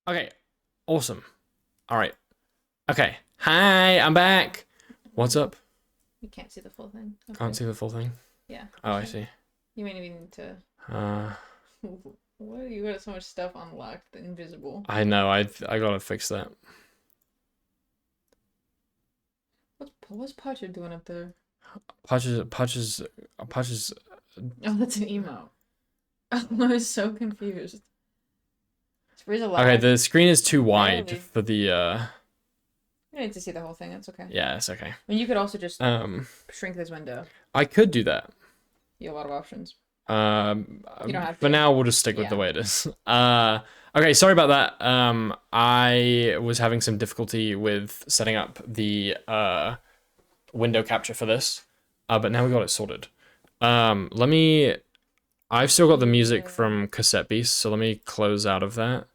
Okay, awesome. All right. Okay. Hi, I'm back. What's up? You can't see the full thing. Can't Okay. see the full thing. Yeah. Oh, I see. You may even need to. Uh, What? You got so much stuff unlocked, invisible. I know. I gotta fix that. What's Pacha doing up there? Patches. Oh, that's an emo. I was so confused. Where's a Okay, lag? the screen is too wide Barely. for the. You don't need to see the whole thing. That's okay. Yeah, it's okay. I mean, you could also just Um, shrink this window. I could do that. You have a lot of options. You don't have For to. now, we'll just stick with the Yeah. way it is. Okay, sorry about that. I was having some difficulty with setting up the window capture for this, but now we got it sorted. Let me. I've still got the music from Cassette Beast, so let me close out of that.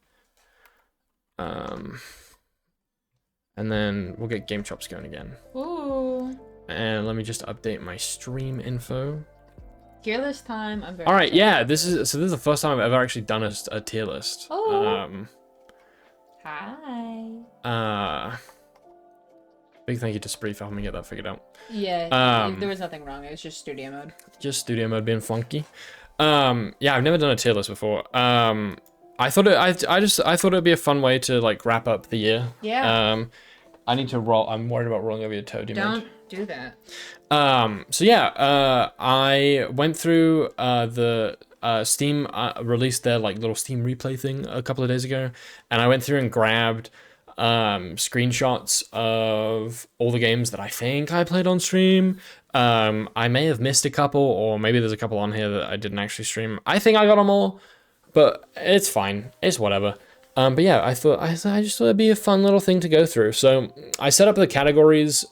And then we'll get Game Chops going again. Ooh. And let me just update my stream info. Tier list time. I'm very. All right, excited. yeah, this is the first time I've ever actually done a tier list. Oh. Hi. Big thank you to Spree for helping me get that figured out. Yeah. There was nothing wrong. It was just studio mode. Just studio mode being funky. Yeah, I've never done a tier list before. I thought it'd be a fun way to like wrap up the year. Yeah. I need to roll. I'm worried about rolling over your toe. Do you mind? Don't do that. So yeah, I went through the Steam released their like little Steam replay thing a couple of days ago, and I went through and grabbed screenshots of all the games that I think I played on stream. I may have missed a couple, or maybe there's a couple on here that I didn't actually stream. I think I got them all, but it's fine. It's whatever. But yeah, I just thought it'd be a fun little thing to go through. So I set up the categories.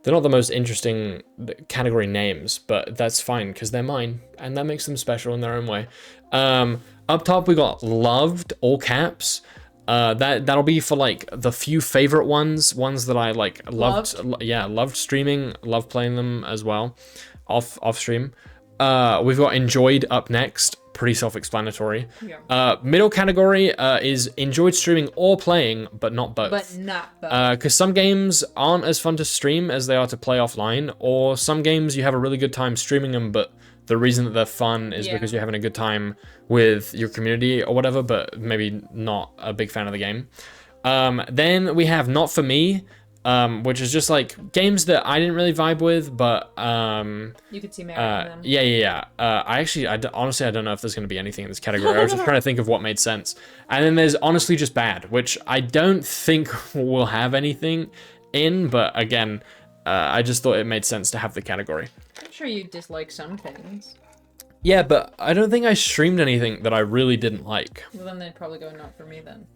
They're not the most interesting category names, but that's fine because they're mine, and that makes them special in their own way. Up top we got loved, all caps. That'll be for like the few favorite ones that I like loved. Yeah, loved streaming, loved playing them as well, off stream. We've got enjoyed up next. Pretty self-explanatory. Yeah. Middle category is enjoyed streaming or playing, but not both. But not both. Because some games aren't as fun to stream as they are to play offline, or some games you have a really good time streaming them, but the reason that they're fun is because you're having a good time with your community or whatever, but maybe not a big fan of the game. Then we have not for me, which is just like games that I didn't really vibe with, but you could see merit in them. yeah. Honestly, I don't know if there's going to be anything in this category. I was just trying to think of what made sense. And then there's honestly just bad, which I don't think will have anything in, but again, I just thought it made sense to have the category. I'm sure you dislike some things. Yeah, but I don't think I streamed anything that I really didn't like. Well, then they'd probably go not for me then.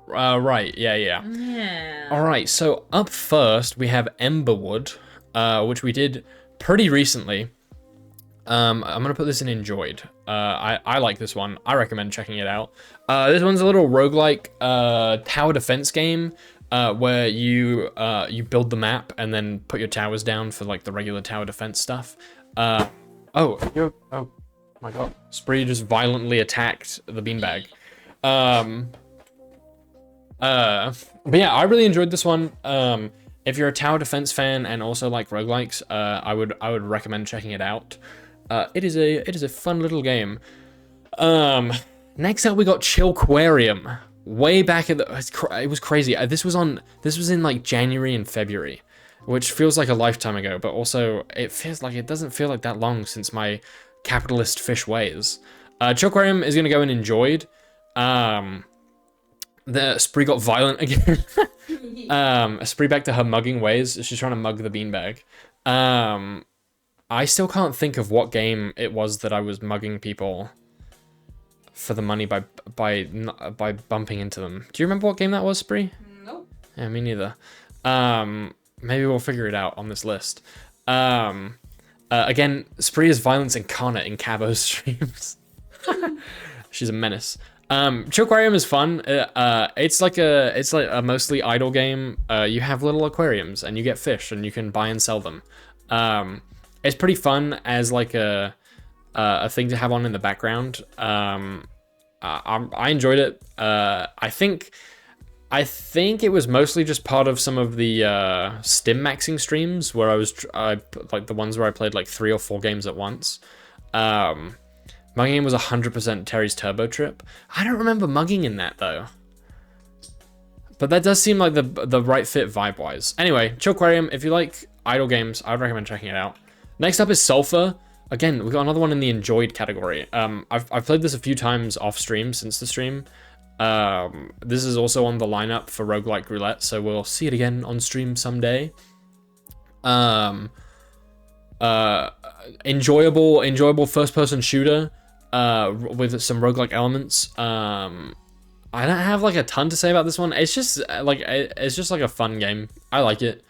Right, yeah. Yeah. All right, so up first we have Emberwood, which we did pretty recently. I'm gonna put this in enjoyed. I like this one. I recommend checking it out. This one's a little roguelike tower defense game where you build the map and then put your towers down for like the regular tower defense stuff. Oh my god, Spree just violently attacked the beanbag. But yeah, I really enjoyed this one. If you're a tower defense fan and also like roguelikes, I would recommend checking it out. It is a fun little game. Next up we got Chillquarium. Way back at it was crazy. This was in like January and February, which feels like a lifetime ago, but also it doesn't feel like that long since my capitalist fish ways. Chillquarium is gonna go in enjoyed. The Spree got violent again. Spree back to her mugging ways. She's trying to mug the beanbag. I still can't think of what game it was that I was mugging people for the money by bumping into them. Do you remember what game that was, Spree? Nope. Yeah, me neither. Maybe we'll figure it out on this list. Again, Spree is violence incarnate in Cabo's streams. She's a menace. Chillquarium is fun. It's like a mostly idle game. You have little aquariums and you get fish and you can buy and sell them. It's pretty fun as like a thing to have on in the background. I enjoyed it. I think it was mostly just part of some of the stim maxing streams where I like the ones where I played like 3 or 4 games at once. My game was 100% Terry's Turbo Trip. I don't remember mugging in that though. But that does seem like the right fit vibe-wise. Anyway, Chillquarium, if you like idle games, I would recommend checking it out. Next up is Sulfur. Again, we got another one in the enjoyed category. I've played this a few times off stream since the stream. This is also on the lineup for Roguelike Roulette, so we'll see it again on stream someday. Enjoyable first-person shooter with some roguelike elements. I don't have like a ton to say about this one. It's just like a fun game. I like it.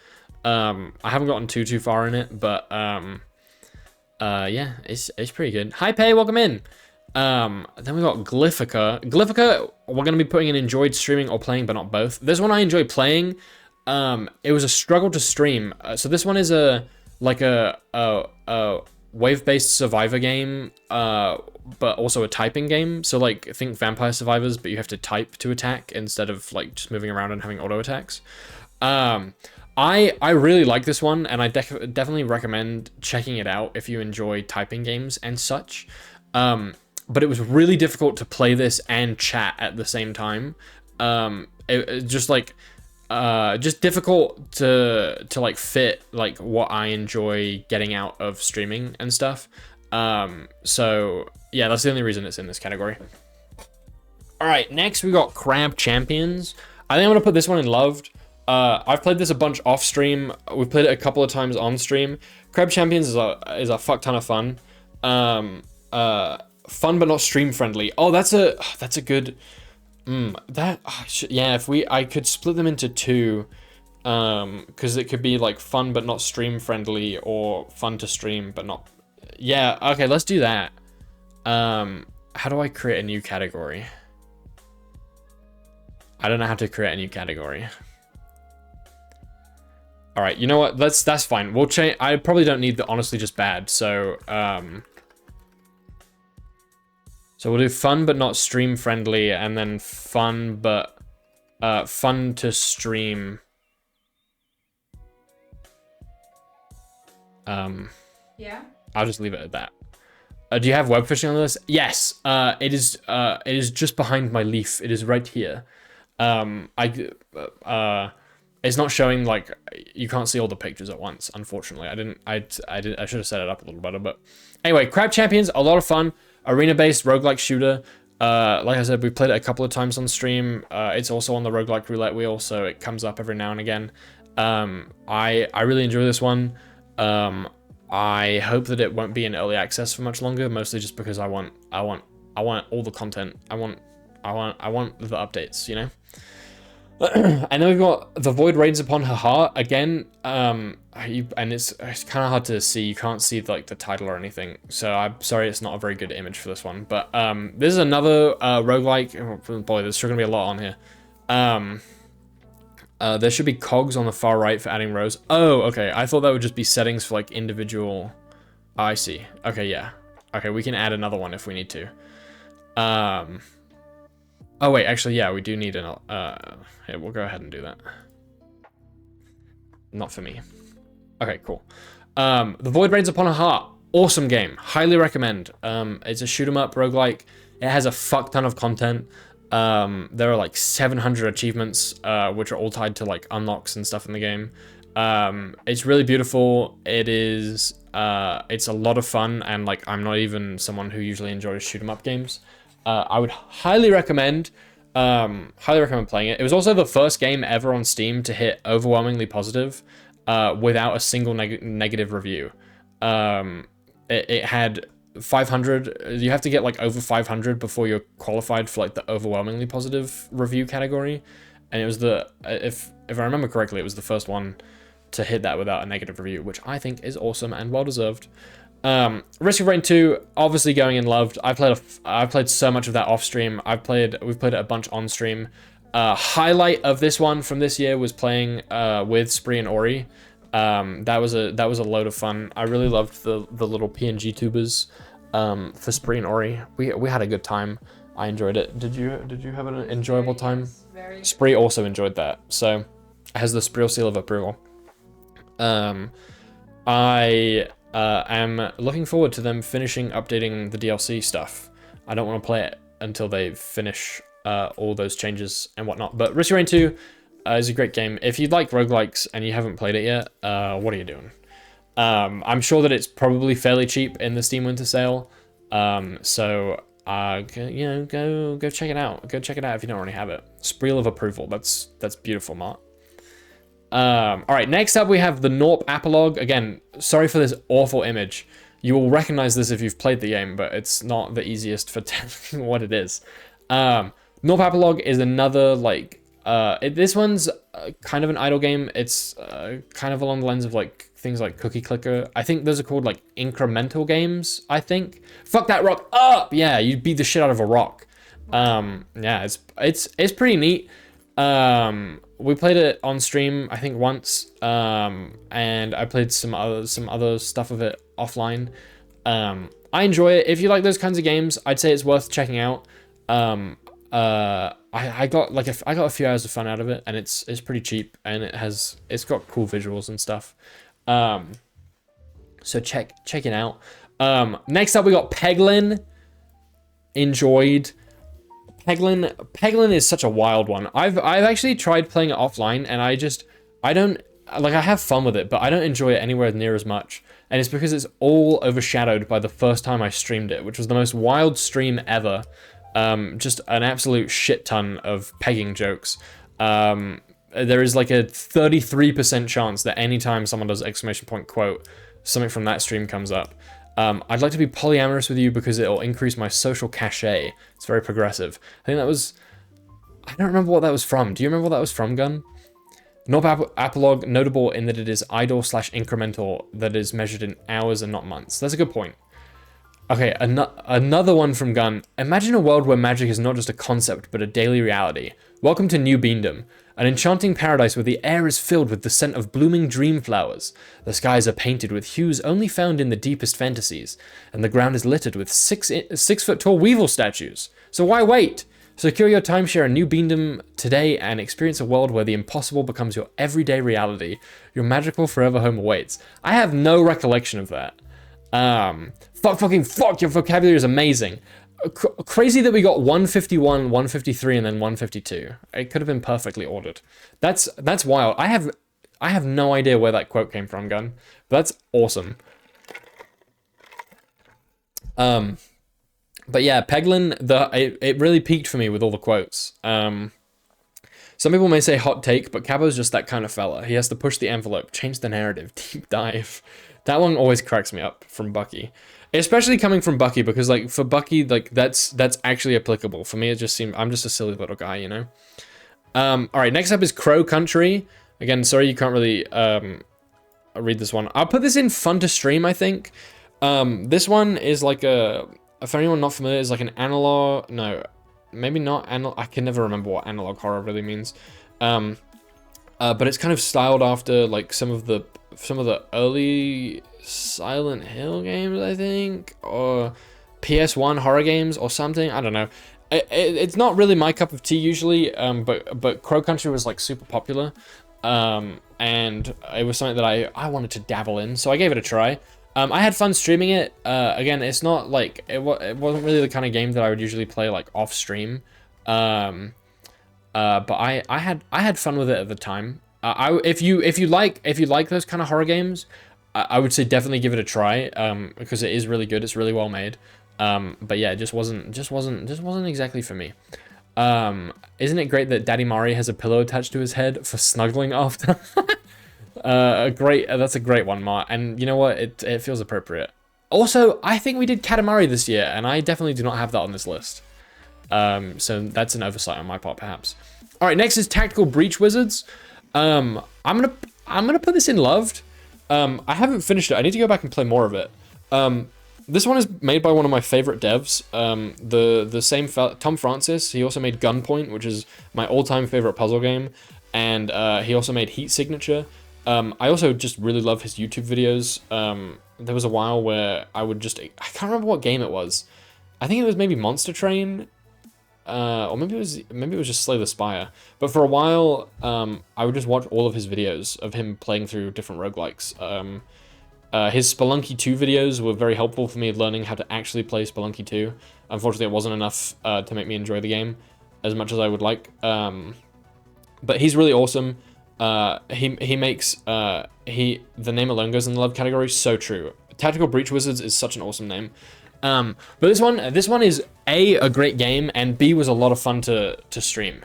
I haven't gotten too far in it, but yeah, it's pretty good. Hi Pay, welcome in. Then we got Glyphica. Glyphica, we're gonna be putting in enjoyed streaming or playing, but not both. This one I enjoy playing. It was a struggle to stream. So this one is a wave-based survivor game, but also a typing game. So like think Vampire Survivors, but you have to type to attack instead of like just moving around and having auto attacks. I really like this one, and I definitely recommend checking it out if you enjoy typing games and such. But it was really difficult to play this and chat at the same time. It just difficult to like fit like what I enjoy getting out of streaming and stuff. So yeah, that's the only reason it's in this category. All right, next we got Crab Champions. I think I'm gonna put this one in loved. I've played this a bunch off stream. We've played it a couple of times on stream. Crab Champions is a fuck ton of fun. Fun but not stream friendly. Oh, that's a good. Yeah, I could split them into 2, because it could be like fun but not stream friendly, or fun to stream but not. Yeah, okay, let's do that. How do I create a new category? I don't know how to create a new category. All right, you know what? That's fine. We'll change. I probably don't need the honestly just bad. So we'll do fun but not stream friendly, and then fun but fun to stream. Yeah. I'll just leave it at that. Do you have web fishing on this? Yes. It is just behind my leaf. It is right here. It's not showing, like, you can't see all the pictures at once, unfortunately. I should have set it up a little better, but anyway, Crab Champions, a lot of fun. Arena-based roguelike shooter. Like I said, we played it a couple of times on stream. It's also on the Roguelike Roulette wheel, so it comes up every now and again. I really enjoy this one. I hope that it won't be in early access for much longer, mostly just because I want all the content. I want the updates, you know? And then we've got The Void Rains Upon Her Heart again. And it's kind of hard to see. You can't see like the title or anything. So I'm sorry, it's not a very good image for this one. But this is another roguelike. Oh, boy, there's sure gonna be a lot on here. There should be cogs on the far right for adding rows. Oh, okay. I thought that would just be settings for like individual. Oh, I see. Okay, yeah. Okay, we can add another one if we need to. Oh wait, actually, yeah, we do need an. Here, we'll go ahead and do that. Not for me. Okay, cool. The Void Rains Upon a Heart, awesome game, highly recommend. It's a shoot 'em up roguelike. It has a fuck ton of content. There are like 700 achievements, which are all tied to like unlocks and stuff in the game. It's really beautiful. It's a lot of fun, and like I'm not even someone who usually enjoys shoot 'em up games. I would highly recommend playing it. It was also the first game ever on Steam to hit overwhelmingly positive, without a single negative review. It had 500. You have to get like over 500 before you're qualified for like the overwhelmingly positive review category, and it was if I remember correctly, it was the first one to hit that without a negative review, which I think is awesome and well deserved. Risk of Rain 2, obviously going in loved. I've played so much of that off stream. We've played it a bunch on stream. Highlight of this one from this year was playing with Spree and Ori. That was a load of fun. I really loved the little PNG tubers for Spree and Ori. We had a good time. I enjoyed it. Did you have an enjoyable time? Yes, very. Spree also enjoyed that, so it has the Spree seal of approval. I am looking forward to them finishing updating the DLC stuff. I don't want to play it until they finish all those changes and whatnot. But Risk of Rain 2 is a great game. If you like roguelikes and you haven't played it yet, what are you doing? I'm sure that it's probably fairly cheap in the Steam Winter Sale. So you know, go check it out. Go check it out if you don't already have it. Spree of approval. That's beautiful, Mark. All right, next up we have the Norp Apolog. Again, sorry for this awful image. You will recognize this if you've played the game, but it's not the easiest for telling what it is. Norp Apolog is another, like, this one's kind of an idle game. It's kind of along the lines of, like, things like Cookie Clicker. I think those are called, like, incremental games, I think. Fuck that rock up! Yeah, you beat the shit out of a rock. Yeah, it's pretty neat. We played it on stream, I think once, and I played some other stuff of it offline. I enjoy it. If you like those kinds of games, I'd say it's worth checking out. I got a few hours of fun out of it, and it's pretty cheap, and it's got cool visuals and stuff. So check it out. Next up we got Peglin. Enjoyed. Peglin is such a wild one. I've actually tried playing it offline, and I have fun with it, but I don't enjoy it anywhere near as much. And it's because it's all overshadowed by the first time I streamed it, which was the most wild stream ever. Just an absolute shit ton of pegging jokes. There is like a 33% chance that anytime someone does exclamation point quote, something from that stream comes up. I'd like to be polyamorous with you because it'll increase my social cachet. It's very progressive. I don't remember what that was from. Do you remember what that was from, Gun? Norp Apolog, notable in that it is idle/incremental, that is measured in hours and not months. That's a good point. Okay, another one from Gun. Imagine a world where magic is not just a concept, but a daily reality. Welcome to New Beendom, an enchanting paradise where the air is filled with the scent of blooming dream flowers. The skies are painted with hues only found in the deepest fantasies, and the ground is littered with 6-foot-tall Weevil statues. So why wait? Secure your timeshare in New Beendom today and experience a world where the impossible becomes your everyday reality. Your magical forever home awaits. I have no recollection of that. Fuck, your vocabulary is amazing. Crazy that we got 151, 153, and then 152. It could have been perfectly ordered. That's wild. I have no idea where that quote came from, Gun. But that's awesome. But yeah, Peglin, it really peaked for me with all the quotes. Some people may say hot take, but Cabo's just that kind of fella. He has to push the envelope, change the narrative, deep dive. That one always cracks me up from Bucky. Especially coming from Bucky, because like for Bucky, like that's actually applicable. For me, it just seemed I'm just a silly little guy, you know? All right, next up is Crow Country. Again, sorry you can't really read this one. I'll put this in fun to stream, I think. This one is like for anyone not familiar, is like an analog, no, maybe not analog, I can never remember what analog horror really means. But it's kind of styled after like some of the early Silent Hill games, I think, or PS1 horror games or something. I don't know. It's not really my cup of tea usually, but Crow Country was like super popular, and it was something that I wanted to dabble in, so I gave it a try. I had fun streaming it. Again, it's not like it wasn't really the kind of game that I would usually play like off stream, but I had fun with it at the time. If you like those kind of horror games, I would say definitely give it a try, because it is really good. It's really well made. But yeah, it just wasn't exactly for me. Isn't it great that Daddy Mari has a pillow attached to his head for snuggling after? That's a great one, Mar. And you know what? It feels appropriate. Also, I think we did Katamari this year, and I definitely do not have that on this list. So that's an oversight on my part, perhaps. All right, next is Tactical Breach Wizards. I'm gonna put this in loved. I haven't finished it. I need to go back and play more of it. This one is made by one of my favorite devs. The same Tom Francis. He also made Gunpoint, which is my all-time favorite puzzle game, and he also made Heat Signature. I also just really love his YouTube videos. There was a while where I can't remember what game it was. I think it was maybe Monster Train. or maybe it was just Slay the Spire. But for a while, I would just watch all of his videos of him playing through different roguelikes. His Spelunky 2 videos were very helpful for me learning how to actually play Spelunky 2. Unfortunately, it wasn't enough to make me enjoy the game as much as I would like. But he's really awesome. He makes the name alone goes in the love category. So true. Tactical Breach Wizards is such an awesome name. But this one is a great game, and B was a lot of fun to stream.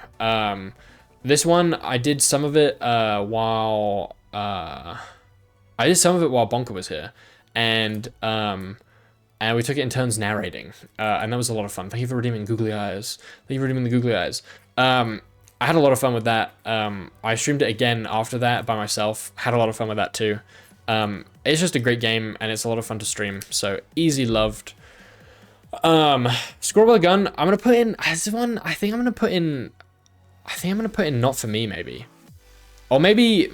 This one I did some of it while Bonka was here, and we took it in turns narrating, and that was a lot of fun. Thank you for redeeming googly eyes. Thank you for redeeming the googly eyes. I had a lot of fun with that. I streamed it again after that by myself. Had a lot of fun with that too. It's just a great game, and it's a lot of fun to stream. So easy loved. Squirrel with a Gun. I'm gonna put in this one. I think I'm gonna put in Not For Me, maybe, or maybe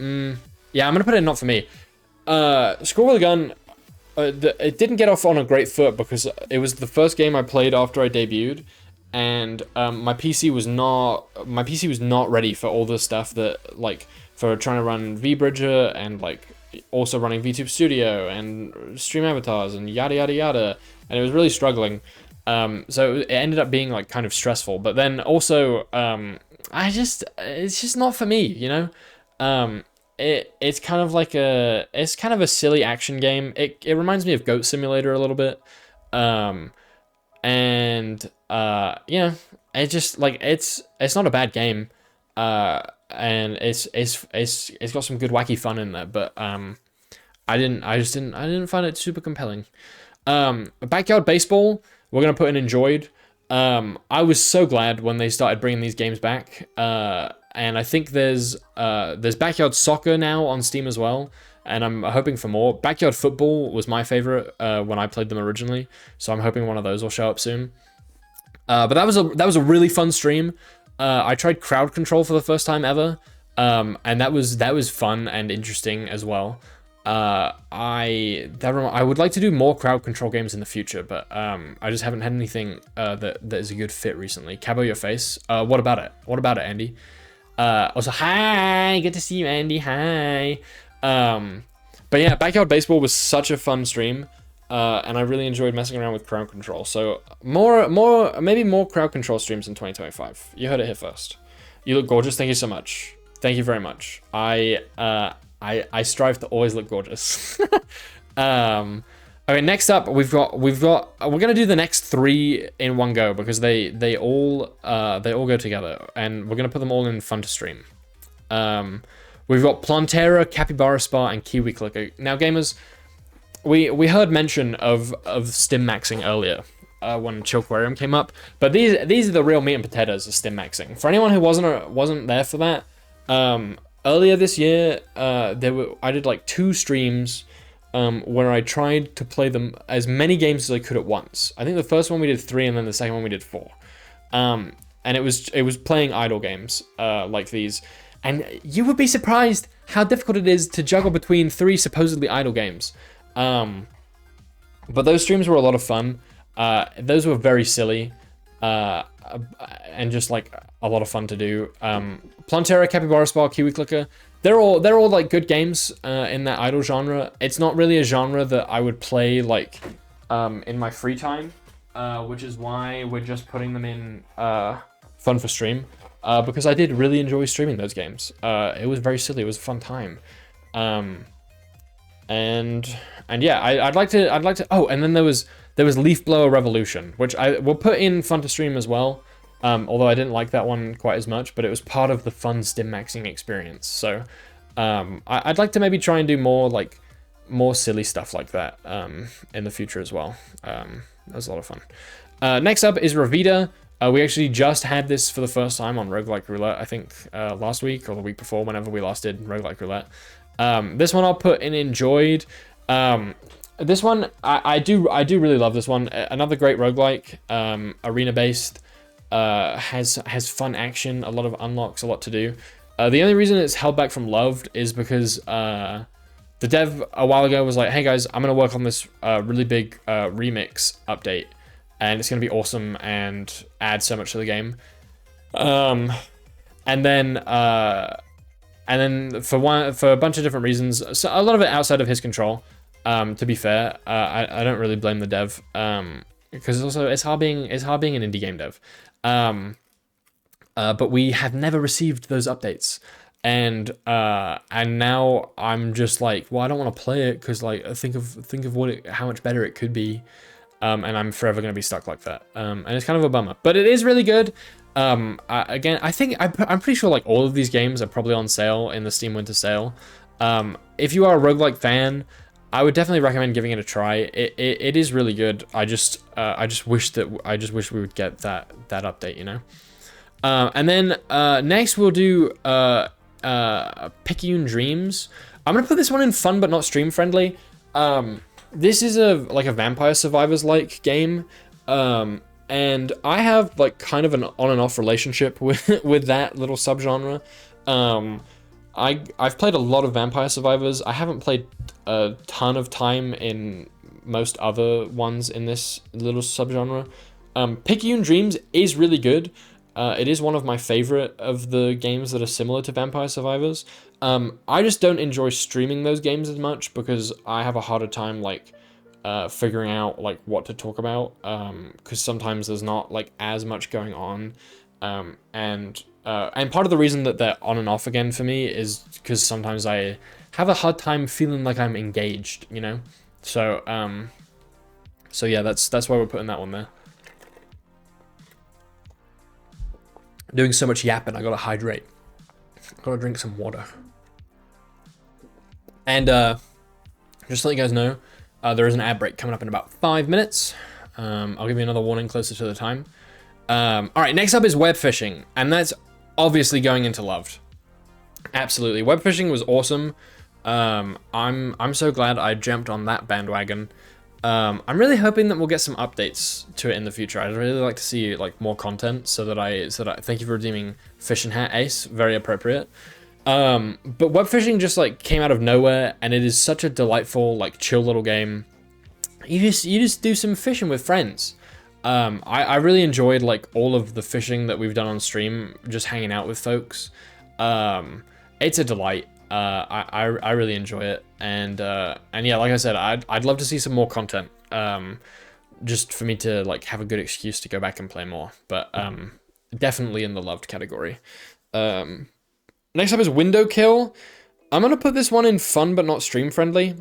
yeah, I'm gonna put in Not For Me. Squirrel with a Gun. It didn't get off on a great foot because it was the first game I played after I debuted, and my PC was not ready for all the stuff that, like, for trying to run VBridger and like also running VTube Studio and stream avatars and yada yada yada, and it was really struggling. So it ended up being like kind of stressful. But then also, it's just not for me, you know. It's kind of a silly action game. It reminds me of Goat Simulator a little bit. Yeah, it just like it's not a bad game. And it's got some good wacky fun in there, but I didn't find it super compelling. Backyard Baseball, we're gonna put in Enjoyed. I was so glad when they started bringing these games back. And I think there's Backyard Soccer now on Steam as well, and I'm hoping for more. Backyard Football was my favorite when I played them originally, so I'm hoping one of those will show up soon. But that was a really fun stream. I tried crowd control for the first time ever, and that was fun and interesting as well. I would like to do more crowd control games in the future, but I just haven't had anything that is a good fit recently. Cabo Your Face. What about it? What about it, Andy? Also, hi, good to see you, Andy. Hi. But yeah, Backyard Baseball was such a fun stream. And I really enjoyed messing around with crowd control. So maybe more crowd control streams in 2025. You heard it here first. You look gorgeous. Thank you so much. Thank you very much. I strive to always look gorgeous. Okay, next up we're gonna do the next 3 in one go because they all go together, and we're gonna put them all in fun to stream. We've got Plantera, Capybara Spa, and Kiwi Clicker. Now, gamers, we heard mention of stim maxing earlier when Chillquarium came up, but these are the real meat and potatoes of stim maxing. For anyone who wasn't there for that, earlier this year, I did like 2 streams where I tried to play them as many games as I could at once. I think the first one we did 3, and then the second one we did 4. And it was playing idle games like these. And you would be surprised how difficult it is to juggle between 3 supposedly idle games. But those streams were a lot of fun. Those were very silly, and just like a lot of fun to do. Plantera, Capybara Spa, Kiwi Clicker, they're all like good games in that idle genre. It's not really a genre that I would play like in my free time, which is why we're just putting them in fun for stream. Because I did really enjoy streaming those games. It was very silly. It was a fun time. And yeah, I'd like to. Oh, and then there was Leaf Blower Revolution, which I will put in fun to stream as well. Although I didn't like that one quite as much, but it was part of the fun stim maxing experience. So I'd like to maybe try and do more silly stuff like that in the future as well. That was a lot of fun. Next up is Ravita. We actually just had this for the first time on Roguelike Roulette, I think last week or the week before, whenever we last did Roguelike Roulette. This one I'll put in Enjoyed. This one, I do really love this one. Another great roguelike, arena-based, has fun action, a lot of unlocks, a lot to do. The only reason it's held back from Loved is because the dev a while ago was like, hey guys, I'm going to work on this really big remix update. and it's going to be awesome and add so much to the game. And then for a bunch of different reasons, so a lot of it outside of his control. To be fair, I don't really blame the dev, because also it's hard being an indie game dev. But we have never received those updates, and now I'm just like, well, I don't want to play it because like think of how much better it could be, and I'm forever gonna be stuck like that. And it's kind of a bummer, but it is really good. Again, I'm pretty sure like all of these games are probably on sale in the Steam Winter Sale. If you are a roguelike fan, I would definitely recommend giving it a try. It is really good. I just wish we would get that update, you know. And then next we'll do Picayune Dreams. I'm gonna put this one in fun but not stream friendly. This is a Vampire Survivors like game. And I have like kind of an on and off relationship with that little subgenre. I've played a lot of Vampire Survivors. I haven't played a ton of time in most other ones in this little subgenre. Picayune Dreams is really good. It is one of my favorite of the games that are similar to Vampire Survivors. I just don't enjoy streaming those games as much because I have a harder time like figuring out like what to talk about, because sometimes there's not like as much going on, and part of the reason that they're on and off again for me is because sometimes I have a hard time feeling like I'm engaged, you know. So yeah, that's why we're putting that one there. Doing so much yapping, I gotta hydrate. Gotta drink some water. And just to let you guys know, there is an ad break coming up in about 5 minutes. I'll give you another warning closer to the time. All right, next up is web fishing, and that's obviously going into Loved. Absolutely, web fishing was awesome. I'm so glad I jumped on that bandwagon. I'm really hoping that we'll get some updates to it in the future. I'd really like to see like more content, so that I thank you for redeeming Fishing Hat Ace, very appropriate. But web fishing just like came out of nowhere, and it is such a delightful, like chill little game. You just do some fishing with friends. I really enjoyed like all of the fishing that we've done on stream, just hanging out with folks. It's a delight. I really enjoy it, and yeah, like I said, I'd love to see some more content. Just for me to like have a good excuse to go back and play more. But definitely in the Loved category. Next up is Window Kill. I'm gonna put this one in fun but not stream friendly.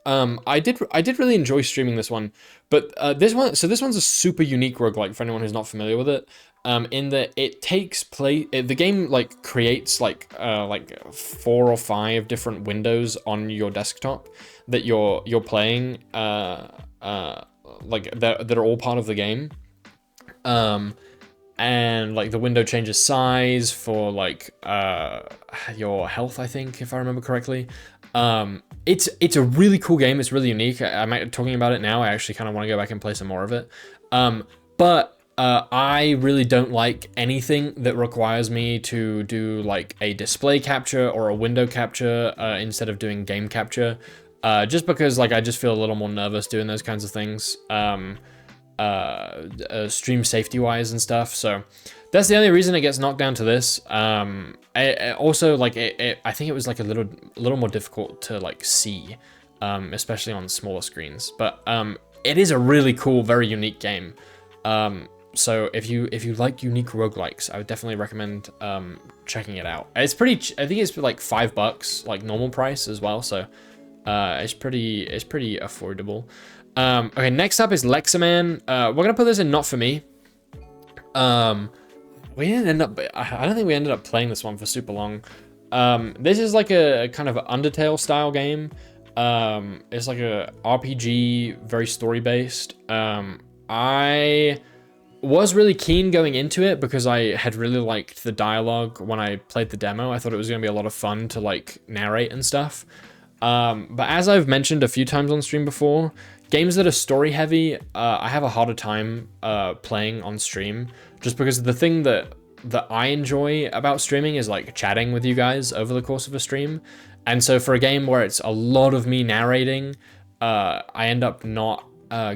I did really enjoy streaming this one, but this one's a super unique roguelike for anyone who's not familiar with it. In that it takes place, the game like creates like 4 or 5 different windows on your desktop that you're playing, like that are all part of the game. And like the window changes size for like your health, I think, if I remember correctly. It's a really cool game. It's really unique. I'm talking about it now. I actually kind of want to go back and play some more of it. But I really don't like anything that requires me to do like a display capture or a window capture instead of doing game capture. Just because like I just feel a little more nervous doing those kinds of things. Stream safety wise and stuff. So that's the only reason it gets knocked down to this. Also like I think it was like a little more difficult to like see, especially on smaller screens. But it is a really cool, very unique game. So if you like unique roguelikes, I would definitely recommend checking it out. It's pretty. I think it's like $5, like normal price as well. So it's pretty affordable. Okay, next up is Lexaman. We're gonna put this in not for me. We didn't end up. I don't think we ended up playing this one for super long. This is like a kind of Undertale style game. It's like a RPG, very story based. I was really keen going into it because I had really liked the dialogue when I played the demo. I thought it was gonna be a lot of fun to like narrate and stuff. But as I've mentioned a few times on stream before, games that are story heavy, I have a harder time playing on stream, just because the thing that I enjoy about streaming is like chatting with you guys over the course of a stream. And so for a game where it's a lot of me narrating, I end up not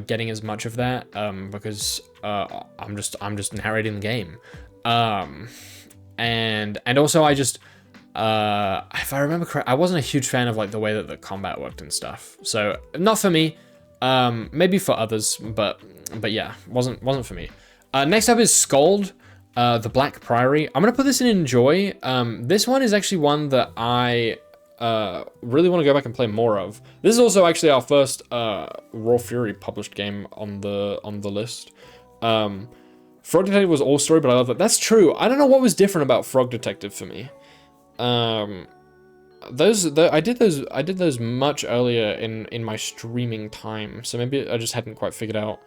getting as much of that because I'm just narrating the game. And also I just if I remember correct, I wasn't a huge fan of like the way that the combat worked and stuff. So not for me. Maybe for others, but yeah, wasn't for me. Next up is Skald, the Black Priory. I'm gonna put this in Enjoy. This one is actually one that I really want to go back and play more of. This is also actually our first Raw Fury published game on the list. Frog Detective was all story, but I love that. That's true. I don't know what was different about Frog Detective for me. I did those much earlier in my streaming time, so maybe I just hadn't quite figured out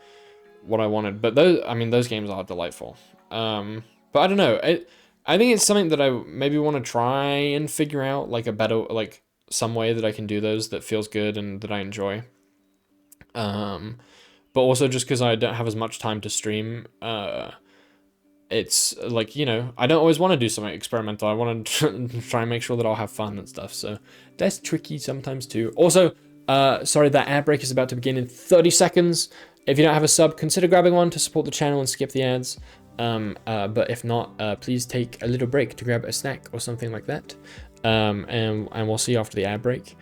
what I wanted. But those games are delightful. But I don't know. I think it's something that I maybe want to try and figure out, like a better, like some way that I can do those that feels good and that I enjoy. But also just because I don't have as much time to stream, it's like, you know, I don't always want to do something experimental. I want to try and make sure that I'll have fun and stuff. So that's tricky sometimes too. Also, sorry, that ad break is about to begin in 30 seconds. If you don't have a sub, consider grabbing one to support the channel and skip the ads. But if not, please take a little break to grab a snack or something like that. And we'll see you after the ad break.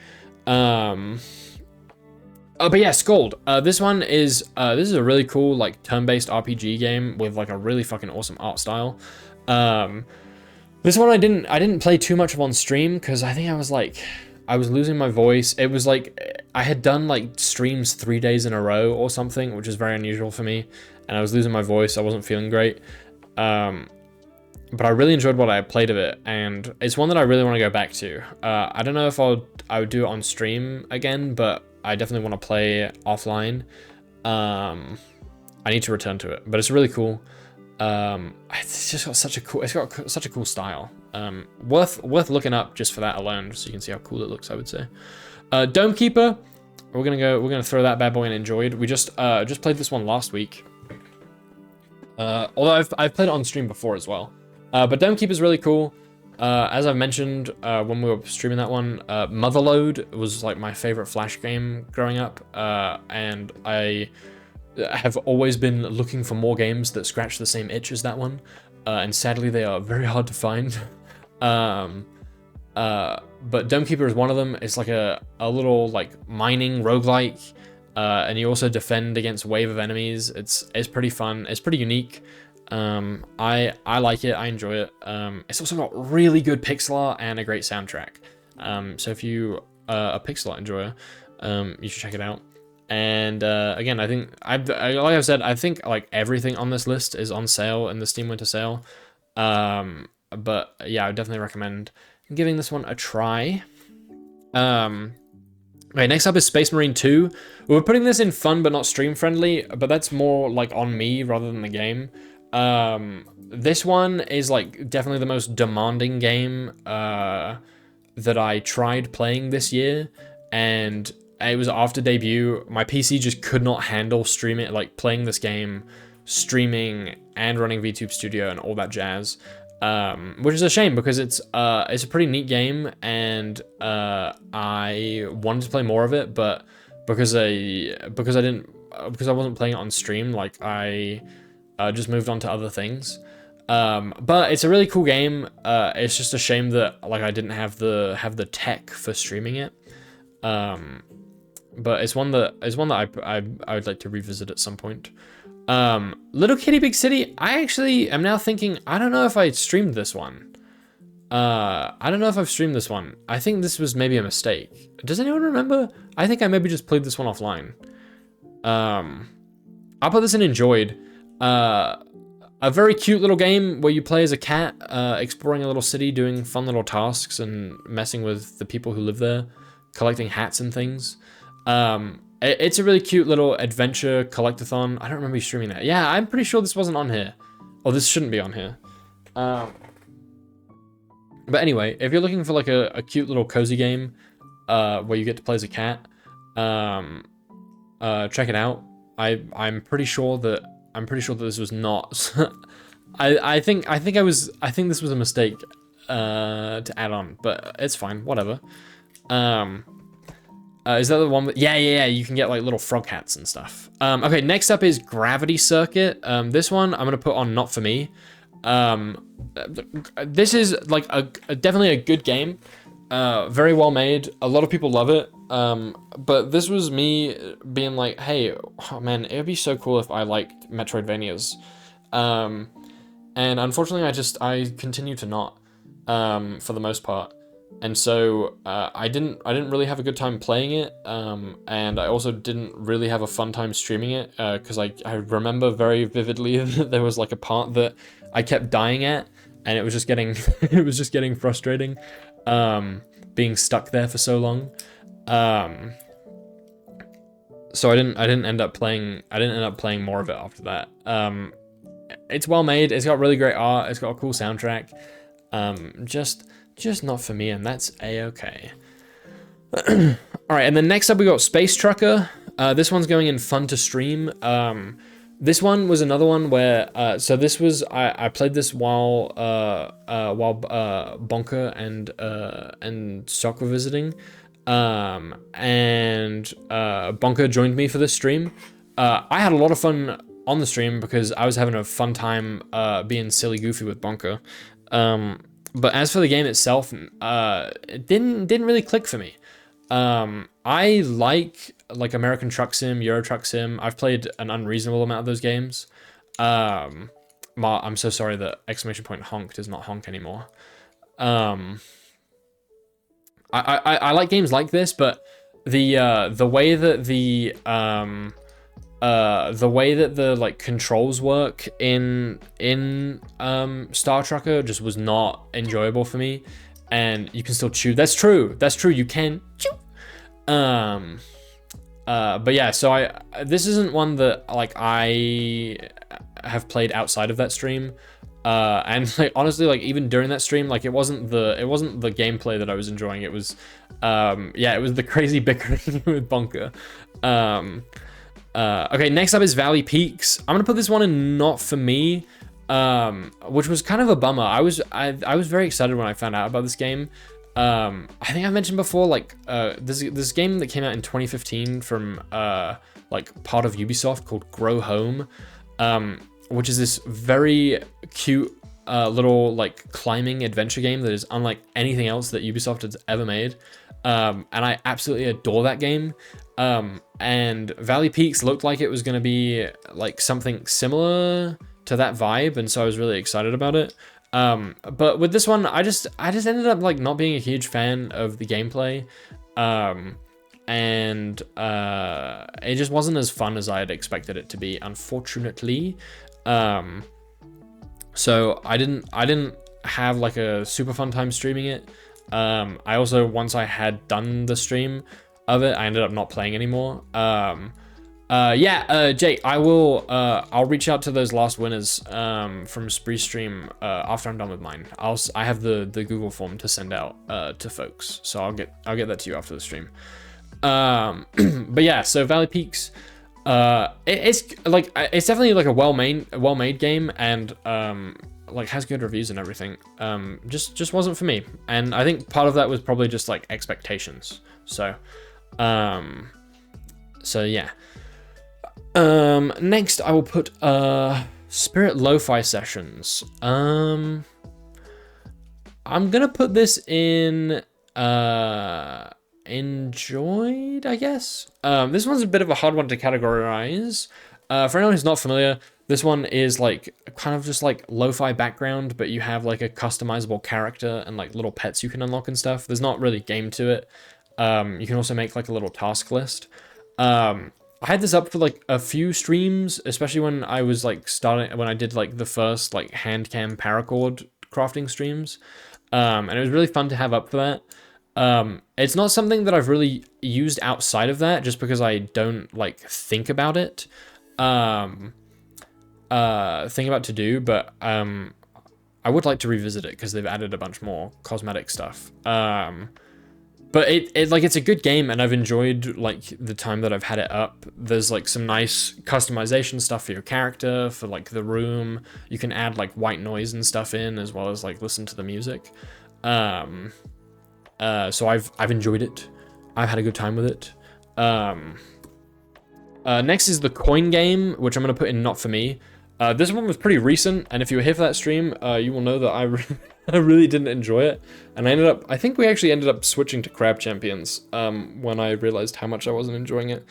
But yeah, Skald. This one is this is a really cool like turn-based RPG game with like a really fucking awesome art style. This one I didn't play too much of on stream because I think I was losing my voice. It was like I had done like streams 3 days in a row or something, which is very unusual for me, and I was losing my voice. I wasn't feeling great. But I really enjoyed what I played of it, and it's one that I really want to go back to. I don't know if I would do it on stream again, but I definitely want to play offline. I need to return to it, but it's really cool. It's just got such a cool style. Worth looking up just for that alone, so you can see how cool it looks, I would say. Dome Keeper, we're gonna throw that bad boy in Enjoyed. We just played this one last week. Although I've played it on stream before as well. But Dome Keeper is really cool. As I've mentioned when we were streaming that one, Motherload was like my favorite Flash game growing up, and I have always been looking for more games that scratch the same itch as that one, and sadly they are very hard to find. But Dome Keeper is one of them. It's like a little like mining roguelike, and you also defend against a wave of enemies. It's pretty fun. It's pretty unique. I like it. I enjoy it. It's also got really good pixel art and a great soundtrack. So if you a pixel art enjoyer, you should check it out. And again, I think like I've said, I think like everything on this list is on sale in the Steam Winter Sale. But yeah, I would definitely recommend giving this one a try. Okay, next up is Space Marine 2. We're putting this in fun but not stream friendly, but that's more like on me rather than the game. This one is like definitely the most demanding game that I tried playing this year, and it was after debut. My PC just could not handle streaming, like playing this game, streaming and running VTube Studio and all that jazz. Which is a shame because it's a pretty neat game, and I wanted to play more of it, but because I wasn't playing it on stream, like I just moved on to other things. But it's a really cool game. It's just a shame that like I didn't have the tech for streaming it. But it's one that I would like to revisit at some point. Little Kitty Big City, I actually am now thinking, I don't know if I streamed this one. I don't know if I've streamed this one. I think this was maybe a mistake. Does anyone remember? I think I maybe just played this one offline. I'll put this in Enjoyed. A very cute little game where you play as a cat, exploring a little city, doing fun little tasks and messing with the people who live there, collecting hats and things. It's a really cute little adventure collectathon. I don't remember you streaming that. Yeah, I'm pretty sure this wasn't on here. Oh, this shouldn't be on here. But anyway, if you're looking for like a cute little cozy game, where you get to play as a cat, check it out. I'm pretty sure that this was not. I think this was a mistake to add on, but it's fine. Whatever. Is that the one with, yeah, you can get like little frog hats and stuff. Okay, next up is Gravity Circuit. This one I'm gonna put on not for me. This is like definitely a good game. Very well made. A lot of people love it. But this was me being like, hey, oh man, it would be so cool if I liked Metroidvanias. And unfortunately I continue to not, for the most part. And so, I didn't really have a good time playing it. And I also didn't really have a fun time streaming it, cause I remember very vividly that there was like a part that I kept dying at, and it was just getting, it was just getting frustrating, being stuck there for so long. So I didn't end up playing more of it after that. It's well made, it's got really great art, it's got a cool soundtrack. Just not for me, and that's a-okay. All right, and then next up we got Space Trucker. This one's going in fun to stream. This one was another one where, so this was, I played this while Bonker and Sock were visiting. And Bonker joined me for this stream. I had a lot of fun on the stream because I was having a fun time being silly goofy with Bonker. But as for the game itself, it didn't really click for me. I like American Truck Sim, Euro Truck Sim. I've played an unreasonable amount of those games. I'm so sorry that exclamation point honk does not honk anymore. I like games like this, but the way that the like controls work in Star Trucker just was not enjoyable for me. And you can still chew. That's true. You can chew. But yeah, so this isn't one that like I have played outside of that stream. And like honestly, like even during that stream, like it wasn't the gameplay that I was enjoying. It was it was the crazy bickering with Bonker. Okay, next up is Valley Peaks. I'm gonna put this one in not for me, which was kind of a bummer. I was very excited when I found out about this game. I think I mentioned before, like this game that came out in 2015 from like part of Ubisoft called Grow Home, which is this very cute little like climbing adventure game that is unlike anything else that Ubisoft has ever made. And I absolutely adore that game. And Valley Peaks looked like it was going to be like something similar to that vibe, and so I was really excited about it. But with this one, I just ended up like not being a huge fan of the gameplay. And it just wasn't as fun as I had expected it to be, unfortunately. So I didn't have like a super fun time streaming it. I also, once I had done the stream of it, I ended up not playing anymore. Jake, I'll reach out to those last winners from Spree Stream after I'm done with mine. I have the Google form to send out to folks, so I'll get that to you after the stream. But yeah, so Valley Peaks, it's definitely like a well-made game, and like has good reviews and everything. Just wasn't for me, and I think part of that was probably just like expectations. So yeah. Next I will put Spirit Lo-Fi Sessions. I'm gonna put this in enjoyed, I guess. This one's a bit of a hard one to categorize. For anyone who's not familiar, this one is like kind of just like lo-fi background, but you have like a customizable character and like little pets you can unlock and stuff. There's not really game to it. You can also make like a little task list. I had this up for like a few streams, especially when I was like when I did like the first like hand cam paracord crafting streams. And it was really fun to have up for that. It's not something that I've really used outside of that, just because I don't like think about it, to do, but, I would like to revisit it because they've added a bunch more cosmetic stuff. But it's a good game, and I've enjoyed like the time that I've had it up. There's like some nice customization stuff for your character, for like the room. You can add like white noise and stuff in, as well as like listen to the music. So I've enjoyed it. I've had a good time with it. Next is the coin game, which I'm going to put in not for me. This one was pretty recent, and if you were here for that stream, you will know that I really didn't enjoy it. And I think we actually ended up switching to Crab Champions when I realized how much I wasn't enjoying it.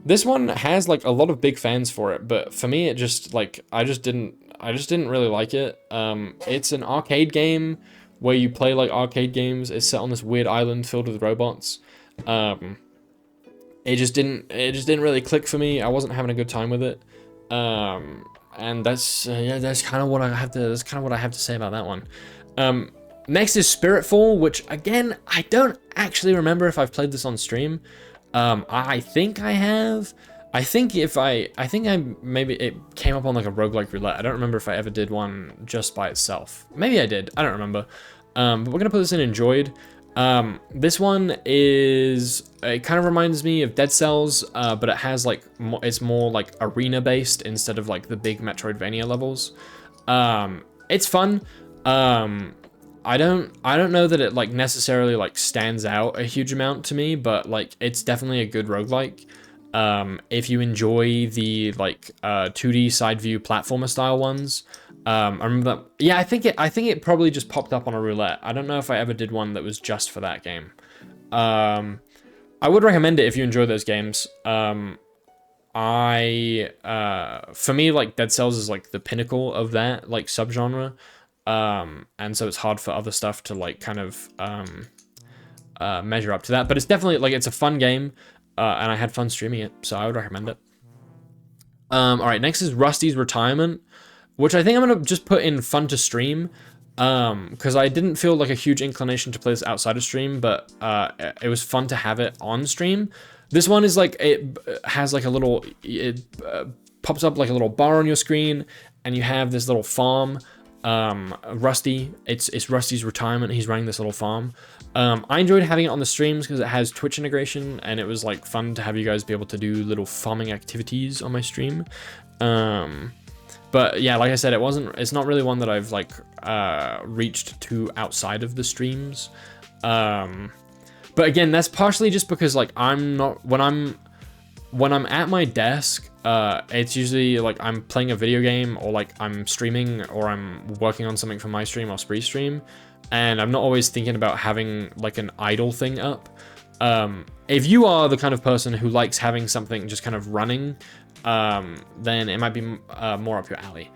This one has like a lot of big fans for it, but for me, it just like, I just didn't really like it. It's an arcade game where you play like arcade games. It's set on this weird island filled with robots. It just didn't really click for me. I wasn't having a good time with it. And that's kind of what I have to say about that one. Next is Spiritfall, which again, I don't actually remember if I've played this on stream. I think I have. I think maybe it came up on like a roguelike roulette. I don't remember if I ever did one just by itself. Maybe I did. I don't remember. But we're gonna put this in Enjoyed. This one it kind of reminds me of Dead Cells, but it has like, it's more like arena based instead of like the big Metroidvania levels. It's fun. I don't know that it like necessarily like stands out a huge amount to me, but like it's definitely a good roguelike. If you enjoy the like 2D side view platformer style ones, I remember that. Yeah, I think it probably just popped up on a roulette. I don't know if I ever did one that was just for that game. I would recommend it if you enjoy those games. For me, like Dead Cells is like the pinnacle of that like subgenre. And so it's hard for other stuff to like kind of measure up to that, but it's definitely like, it's a fun game, and I had fun streaming it, so I would recommend it. All right, next is Rusty's Retirement, which I think I'm gonna just put in fun to stream, because I didn't feel like a huge inclination to play this outside of stream, but it was fun to have it on stream. This one is like, it has like a little, it pops up like a little bar on your screen, and you have this little farm. Rusty, it's Rusty's Retirement. He's running this little farm. I enjoyed having it on the streams because it has Twitch integration, and it was like fun to have you guys be able to do little farming activities on my stream. But yeah, like I said, it's not really one that I've like reached to outside of the streams. But again, that's partially just because like when I'm at my desk, it's usually like I'm playing a video game, or like I'm streaming, or I'm working on something for my stream or Spree stream, and I'm not always thinking about having like an idle thing up. If you are the kind of person who likes having something just kind of running, then it might be more up your alley.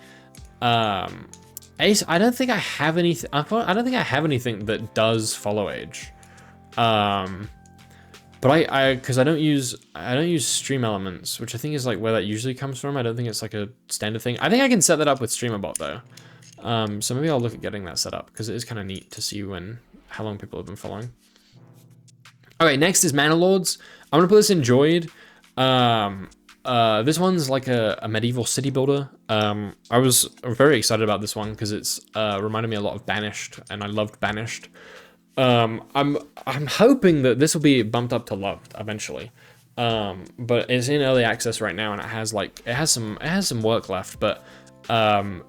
Ace, I don't think I have anything. I don't think I have anything that does follow age. But because I don't use Stream Elements, which I think is like where that usually comes from. I don't think it's like a standard thing. I think I can set that up with StreamerBot though. So maybe I'll look at getting that set up, because it is kind of neat to see how long people have been following. Okay, next is Manor Lords. I'm gonna put this in Enjoyed. This one's like a medieval city builder. I was very excited about this one because it's reminded me a lot of Banished, and I loved Banished. I'm hoping that this will be bumped up to Loved eventually. But it's in early access right now, and it has some work left, but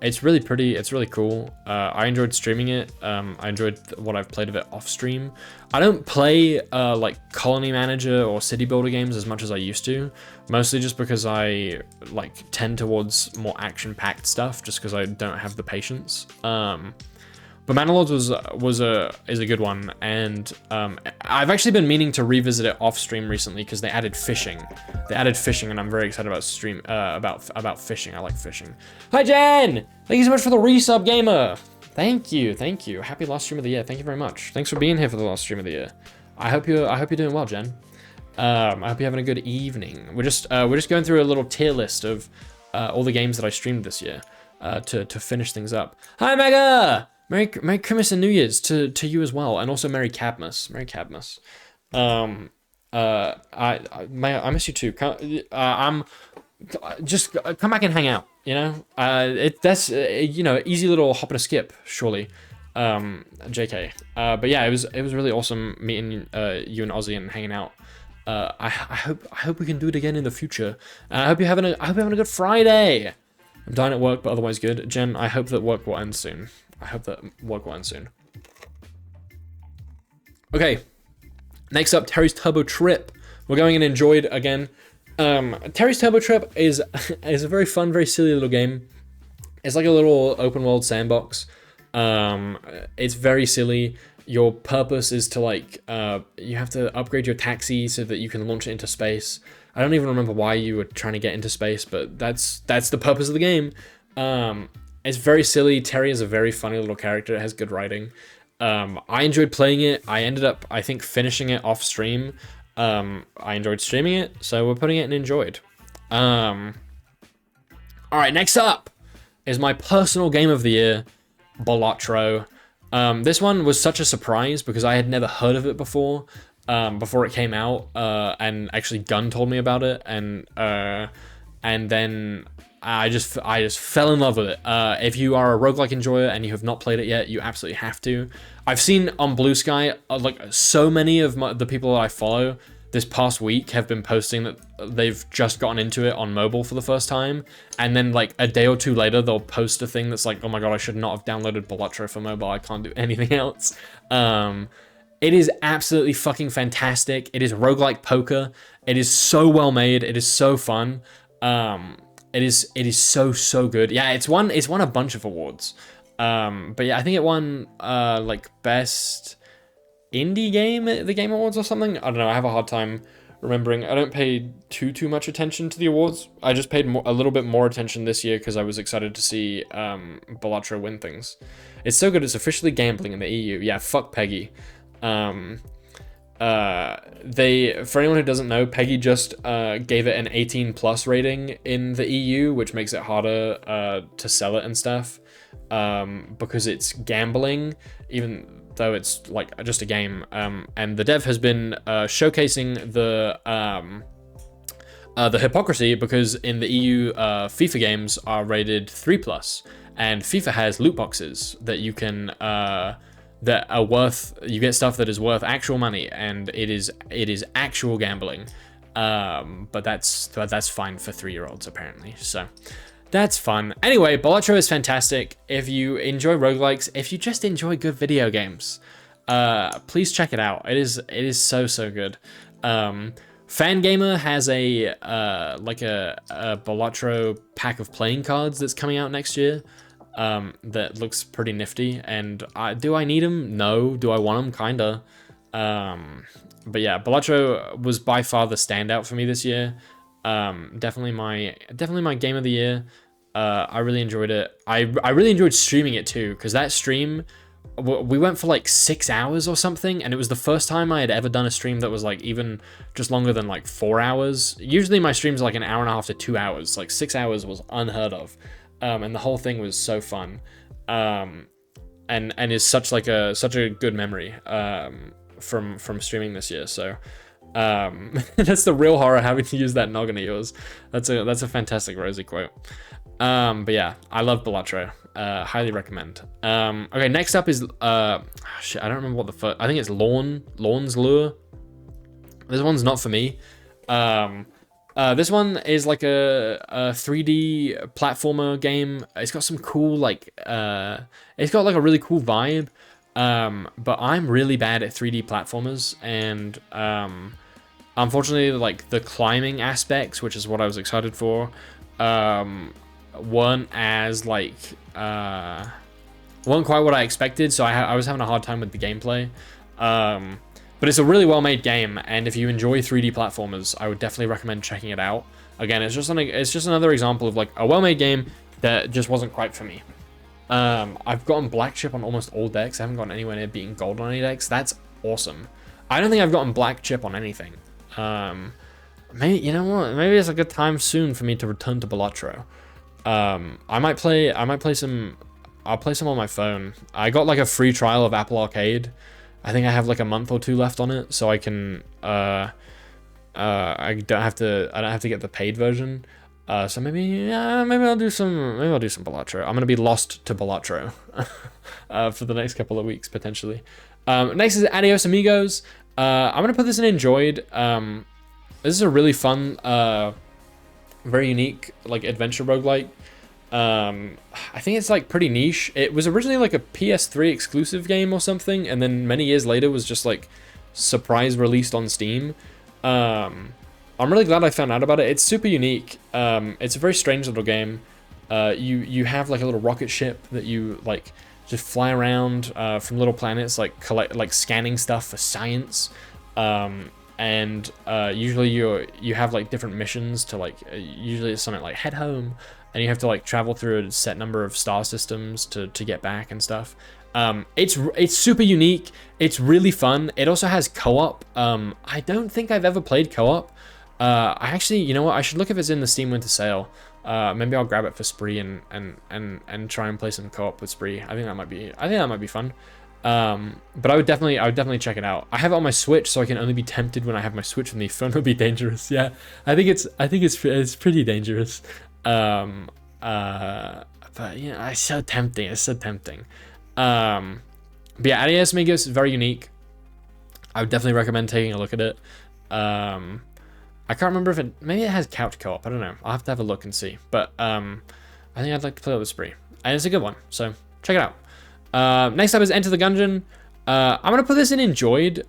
it's really pretty. It's really cool. I enjoyed streaming it. I enjoyed what I've played of it off stream. I don't play like Colony Manager or City Builder games as much as I used to, mostly just because I like tend towards more action-packed stuff, just because I don't have the patience. But Manor Lords is a good one, and I've actually been meaning to revisit it off stream recently because they added fishing. And I'm very excited about fishing. I like fishing. Hi Jen! Thank you so much for the resub, gamer. Thank you. Happy last stream of the year. Thank you very much. Thanks for being here for the last stream of the year. I hope you're doing well, Jen. I hope you're having a good evening. We're just going through a little tier list of all the games that I streamed this year to finish things up. Hi Mega! Merry Christmas and New Year's to you as well, and also Merry Cadmus. I miss you too. Just come back and hang out. You know, that's easy little hop and a skip, surely. JK. But yeah, it was really awesome meeting you and Ozzy and hanging out. I hope we can do it again in the future. And I hope you're having a good Friday. I'm dying at work, but otherwise good. Jen, I hope that work will end soon. Okay, next up, Terry's Turbo Trip. we're going and enjoyed again. Terry's Turbo Trip is is a very fun, very silly little game. It's like a little open world sandbox. It's very silly. Your purpose is to like, you have to upgrade your taxi so that you can launch it into space. I don't even remember why you were trying to get into space, but that's the purpose of the game. It's very silly. Terry is a very funny little character. It has good writing. I enjoyed playing it. I ended up, I think, finishing it off stream. I enjoyed streaming it, so we're putting it in enjoyed. All right, next up is my personal game of the year, Balatro. This one was such a surprise because I had never heard of it before it came out, and actually Gunn told me about it, and then I just fell in love with it. If you are a roguelike enjoyer and you have not played it yet, you absolutely have to. I've seen on Blue Sky, like so many of the people that I follow this past week have been posting that they've just gotten into it on mobile for the first time, and then like a day or two later they'll post a thing that's like, oh my god, I should not have downloaded Balatro for mobile, I can't do anything else. It is absolutely fucking fantastic. It is roguelike poker. It is so well made. It is so fun. It is so good. Yeah, it's won a bunch of awards. But yeah, I think it won like best indie game at the Game Awards or something. I don't know. I have a hard time remembering. I don't pay too much attention to the awards. I just paid a little bit more attention this year because I was excited to see Balatro win things. It's so good. It's officially gambling in the EU. Yeah, fuck Peggy. For anyone who doesn't know, Peggy just gave it an 18+ rating in the EU, which makes it harder to sell it and stuff, because it's gambling, even though it's like just a game. And the dev has been showcasing the hypocrisy, because in the EU, FIFA games are rated 3+, and FIFA has loot boxes that you can that are you get stuff that is worth actual money, and it is actual gambling. But that's fine for 3-year-olds apparently, so that's fun. Anyway, Balatro is fantastic. If you enjoy roguelikes, if you just enjoy good video games, please check it out. It is so good. Fangamer has a Balatro pack of playing cards that's coming out next year. That looks pretty nifty, and do I need them? No. Do I want them? Kinda. But yeah, Balatro was by far the standout for me this year. Definitely my game of the year. I really enjoyed it. I really enjoyed streaming it too, because that stream, we went for like 6 hours or something, and it was the first time I had ever done a stream that was like even just longer than like 4 hours. Usually my streams are like an hour and a half to 2 hours. Like 6 hours was unheard of. And the whole thing was so fun, and is such a good memory from streaming this year. So that's the real horror, having to use that noggin of yours. That's a fantastic Rosie quote. But yeah, I love Balatro. Highly recommend. Okay, next up is shit, I don't remember what the first. I think it's Lorne's Lure. This one's not for me. This one is like a 3D platformer game. It's got some cool, like, it's got like a really cool vibe. But I'm really bad at 3D platformers, and unfortunately, like the climbing aspects, which is what I was excited for, weren't as like weren't quite what I expected. So I was having a hard time with the gameplay. But it's a really well-made game, and if you enjoy 3D platformers, I would definitely recommend checking it out. Again, it's just another example of like a well-made game that just wasn't quite for me. I've gotten black chip on almost all decks. I haven't gotten anywhere near beating gold on any decks. That's awesome. I don't think I've gotten black chip on anything. Maybe, you know what? Maybe it's a good time soon for me to return to Balatro. I might play some. I'll play some on my phone. I got like a free trial of Apple Arcade. I think I have like a month or two left on it, so I can I don't have to get the paid version. So maybe I'll do some Balatro. I'm gonna be lost to Balatro for the next couple of weeks potentially. Next is Adios Amigos. I'm gonna put this in enjoyed. This is a really fun, very unique like adventure roguelike. I think it's like pretty niche. It was originally like a PS3 exclusive game or something, and then many years later was just like surprise released on Steam. I'm really glad I found out about it. It's super unique. It's a very strange little game. You have like a little rocket ship that you like just fly around from little planets, like scanning stuff for science. And usually you have like different missions to like usually it's something like head home, and you have to like travel through a set number of star systems to get back and stuff. It's super unique. It's really fun. It also has co-op. I don't think I've ever played co-op. I actually, you know what? I should look if it's in the Steam Winter Sale. Maybe I'll grab it for Spree and try and play some co-op with Spree. I think that might be fun. But I would definitely check it out. I have it on my Switch, so I can only be tempted when I have my Switch with me. Phone would be dangerous. Yeah, I think it's pretty dangerous. But yeah, it's so tempting. It's so tempting. But yeah, NES Amigos is very unique. I would definitely recommend taking a look at it. I can't remember if maybe it has couch co-op. I don't know. I'll have to have a look and see. But I think I'd like to play it with Spree, and it's a good one. So check it out. Next up is Enter the Gungeon. I'm gonna put this in enjoyed.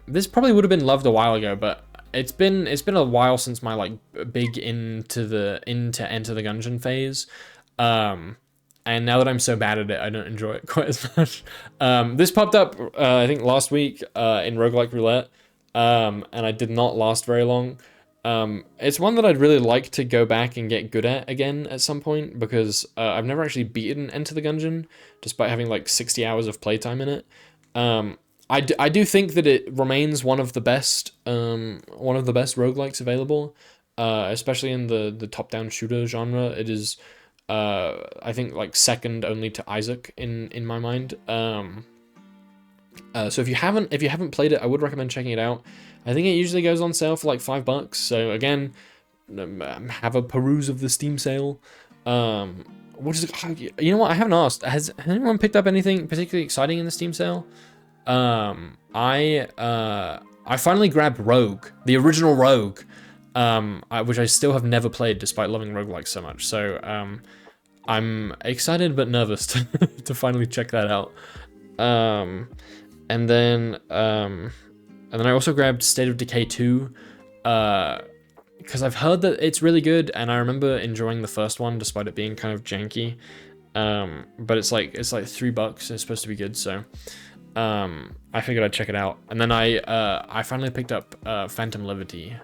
This probably would have been loved a while ago, but it's been a while since my like big into Enter the Gungeon phase. And now that I'm so bad at it, I don't enjoy it quite as much. This popped up, I think last week in Roguelike Roulette, and I did not last very long. It's one that I'd really like to go back and get good at again at some point, because I've never actually beaten Enter the Gungeon, despite having like 60 hours of playtime in it. I do think that it remains one of the best roguelikes available, especially in the top-down shooter genre. It is, I think, like second only to Isaac in my mind. So if you haven't played it, I would recommend checking it out. I think it usually goes on sale for like $5. So again, have a peruse of the Steam sale. Which is, you know what, I haven't asked. Has anyone picked up anything particularly exciting in the Steam sale? I finally grabbed Rogue, the original Rogue, which I still have never played despite loving roguelikes so much. So I'm excited but nervous to finally check that out. And then I also grabbed State of Decay 2, because I've heard that it's really good, and I remember enjoying the first one despite it being kind of janky. But it's like $3. It's supposed to be good, so I figured I'd check it out. And then I finally picked up Phantom Liberty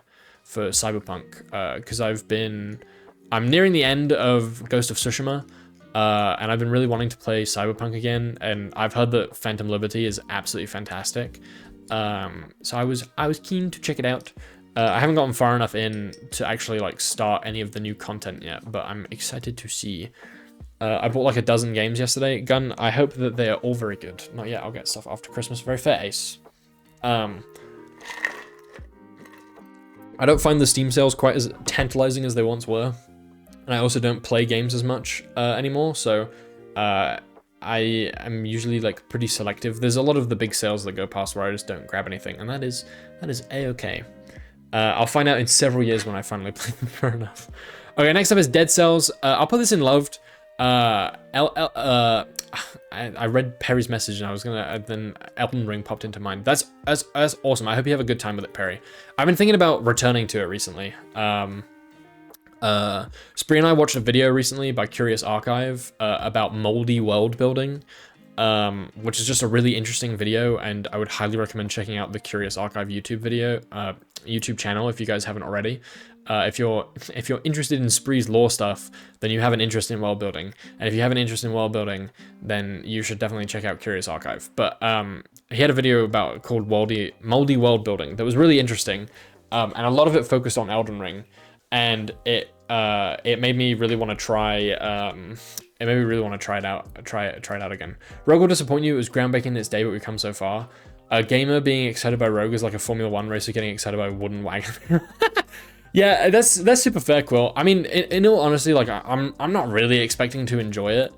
for Cyberpunk, because I'm nearing the end of Ghost of Tsushima, and I've been really wanting to play Cyberpunk again, and I've heard that Phantom Liberty is absolutely fantastic. So I was keen to check it out. I haven't gotten far enough in to actually like start any of the new content yet, but I'm excited to see. I bought like a dozen games yesterday. Gun, I hope that they are all very good. Not yet, I'll get stuff after Christmas. Very fair, Ace. I don't find the Steam sales quite as tantalizing as they once were. And I also don't play games as much anymore, so I am usually like pretty selective. There's a lot of the big sales that go past where I just don't grab anything, and that is a-okay. I'll find out in several years when I finally play them. Fair enough. Okay, next up is Dead Cells. I'll put this in loved. I read Perry's message and I was gonna, then Elden Ring popped into mind. That's awesome. I hope you have a good time with it, Perry. I've been thinking about returning to it recently. Spree and I watched a video recently by Curious Archive about moldy world building, which is just a really interesting video, and I would highly recommend checking out the Curious Archive YouTube channel if you guys haven't already. If you're interested in Spree's lore stuff, then you have an interest in world building, and if you have an interest in world building, then you should definitely check out Curious Archive. But he had a video called moldy world building that was really interesting, and a lot of it focused on Elden Ring. And it made me really want to try. It made me really want to try it out again. Rogue will disappoint you. It was groundbreaking in its day, but we've come so far. A gamer being excited by Rogue is like a Formula 1 racer getting excited by a wooden wagon. Yeah, that's super fair, Quill. I mean, in all honesty, like I'm not really expecting to enjoy it.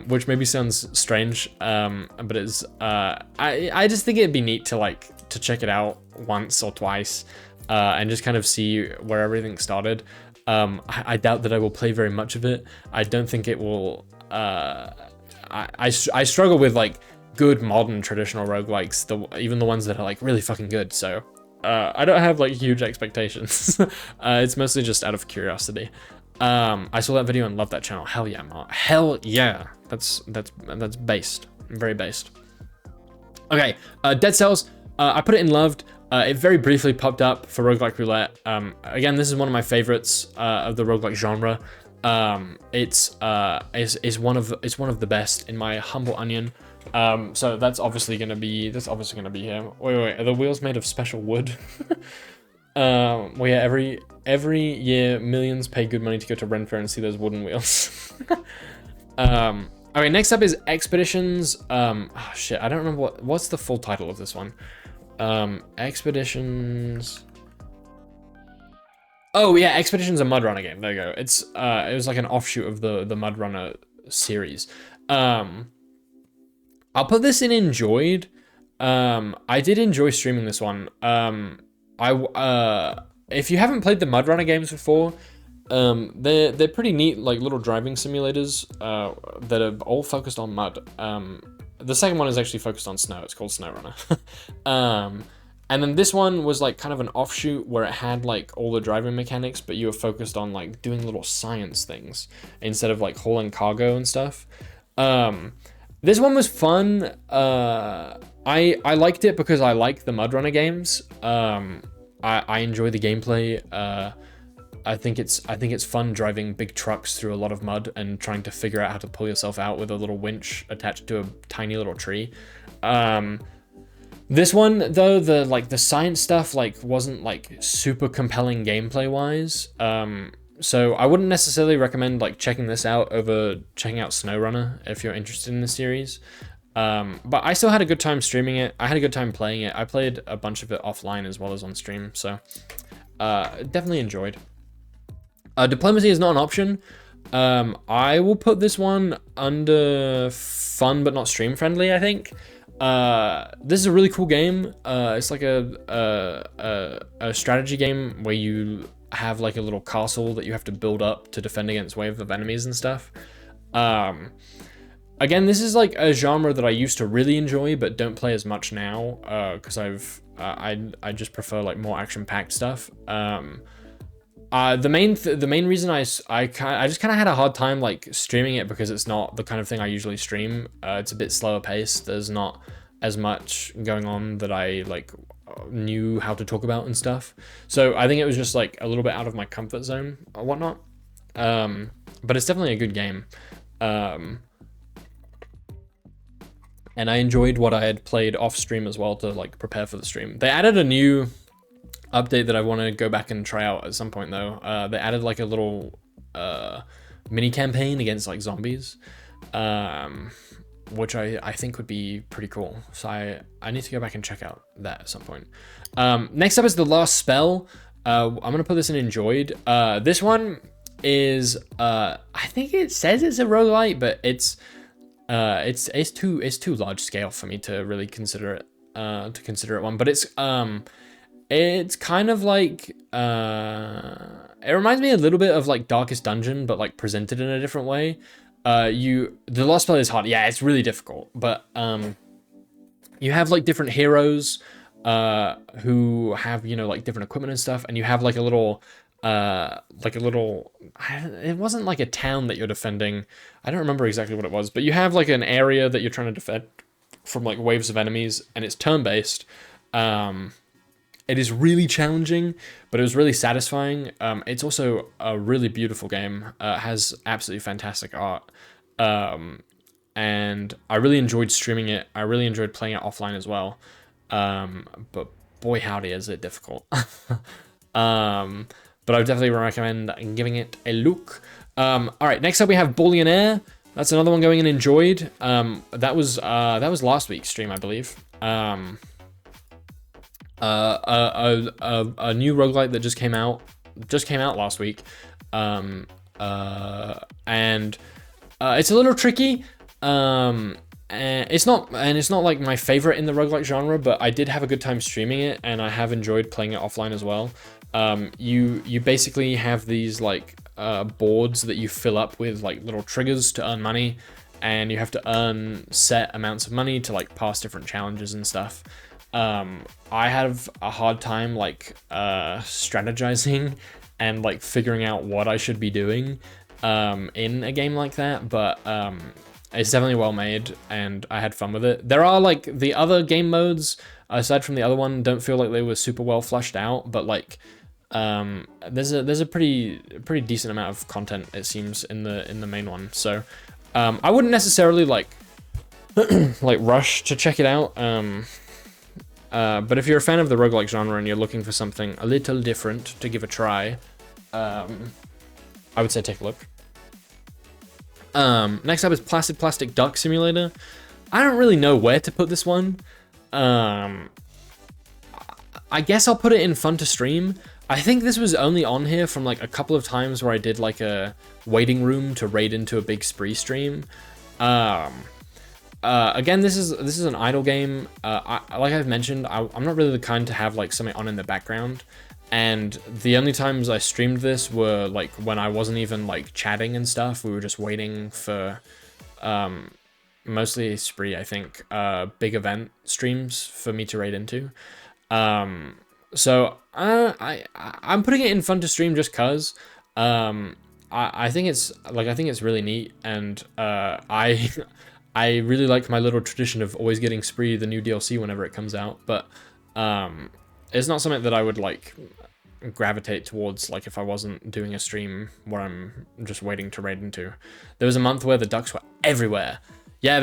Which maybe sounds strange. But it's I just think it'd be neat to check it out once or twice. And just kind of see where everything started. I doubt that I will play very much of it. I don't think it will. I struggle with like good modern traditional roguelikes, even the ones that are like really fucking good. So I don't have like huge expectations. It's mostly just out of curiosity. I saw that video and loved that channel. Hell yeah, Mark. Hell yeah. That's based. Very based. Okay, Dead Cells. I put it in loved. It very briefly popped up for Roguelike Roulette. Again, this is one of my favorites of the roguelike genre. It's one of the best in my humble onion. So that's obviously gonna be here. Wait, are the wheels made of special wood? Well, yeah, every year millions pay good money to go to Ren Fair and see those wooden wheels. Okay, next up is Expeditions. Oh shit, I don't remember what's the full title of this one. Expeditions. Oh yeah, Expeditions, a Mud Runner game. There you go. It was like an offshoot of the Mud Runner series. I'll put this in enjoyed. I did enjoy streaming this one. If you haven't played the Mud Runner games before, they're pretty neat, like little driving simulators that are all focused on mud. The second one is actually focused on snow. It's called Snow Runner. And then this one was like kind of an offshoot where it had like all the driving mechanics, but you were focused on like doing little science things instead of like hauling cargo and stuff. This one was fun. I liked it because I like the Mud Runner games. I enjoy the gameplay. I think it's fun driving big trucks through a lot of mud and trying to figure out how to pull yourself out with a little winch attached to a tiny little tree. This one though, the science stuff like wasn't like super compelling gameplay wise. So I wouldn't necessarily recommend like checking this out over checking out SnowRunner if you're interested in the series. But I still had a good time streaming it. I had a good time playing it. I played a bunch of it offline as well as on stream, so definitely enjoyed. Diplomacy is not an option. I will put this one under fun but not stream friendly, I think. This is a really cool game. It's like a strategy game where you have like a little castle that you have to build up to defend against waves of enemies and stuff. Again, this is like a genre that I used to really enjoy but don't play as much now because I just prefer like more action-packed stuff. The main reason I just kind of had a hard time like streaming it because it's not the kind of thing I usually stream. It's a bit slower paced. There's not as much going on that I like knew how to talk about and stuff. So I think it was just like a little bit out of my comfort zone or whatnot. But it's definitely a good game. And I enjoyed what I had played off stream as well to like prepare for the stream. They added a new update that I want to go back and try out at some point though. They added like a little mini campaign against like zombies, which I think would be pretty cool. So I need to go back and check out that at some point. Next up is The Last Spell. I'm gonna put this in enjoyed. This one is I think it says it's a roguelite, but it's too large scale for me to really consider it one. But it's kind of like it reminds me a little bit of like Darkest Dungeon, but like presented in a different way. The Lost Spell is hard. Yeah, it's really difficult, but you have like different heroes who have, you know, like different equipment and stuff, and you have like a little it wasn't like a town that you're defending. I don't remember exactly what it was, but you have like an area that you're trying to defend from like waves of enemies, and it's turn-based. It is really challenging, but it was really satisfying. It's also a really beautiful game. It has absolutely fantastic art. And I really enjoyed streaming it. I really enjoyed playing it offline as well. But boy, howdy, is it difficult. But I would definitely recommend giving it a look. All right, next up we have Billionaire. That's another one going in enjoyed. That was last week's stream, I believe. A new roguelite that just came out last week. And it's a little tricky. And it's not like my favorite in the roguelike genre, but I did have a good time streaming it, and I have enjoyed playing it offline as well. You basically have these like boards that you fill up with like little triggers to earn money, and you have to earn set amounts of money to like pass different challenges and stuff. I have a hard time like strategizing and like figuring out what I should be doing in a game like that, but it's definitely well made and I had fun with it. There are like the other game modes aside from the other one don't feel like they were super well fleshed out, but like there's a pretty decent amount of content, it seems, in the main one. So I wouldn't necessarily like like rush to check it out. But if you're a fan of the roguelike genre and you're looking for something a little different to give a try, I would say take a look. Next up is Plastic Duck Simulator. I don't really know where to put this one. I guess I'll put it in fun to stream. I think this was only on here from like a couple of times where I did like a waiting room to raid into a big spree stream. Again, this is an idle game. Like I've mentioned, I'm not really the kind to have like something on in the background, and the only times I streamed this were like when I wasn't even like chatting and stuff. We were just waiting for mostly spree, I think, big event streams for me to raid into. So I'm putting it in fun to stream just cause. I think it's really neat, and I really like my little tradition of always getting Spree the new DLC whenever it comes out, but it's not something that I would like gravitate towards like if I wasn't doing a stream where I'm just waiting to raid into. There was a month where the ducks were everywhere. Yeah,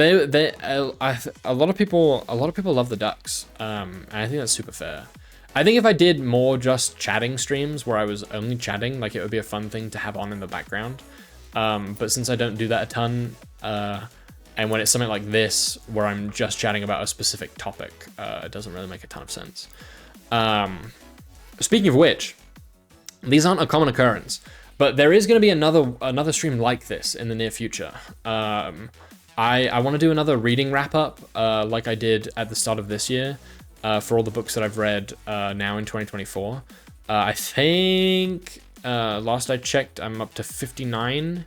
a lot of people love the ducks, and I think that's super fair. I think if I did more just chatting streams where I was only chatting, like it would be a fun thing to have on in the background. But since I don't do that a ton, and when it's something like this, where I'm just chatting about a specific topic, it doesn't really make a ton of sense. Speaking of which, these aren't a common occurrence, but there is going to be another stream like this in the near future. I want to do another reading wrap-up, like I did at the start of this year, for all the books that I've read now in 2024. I think, last I checked, I'm up to 59,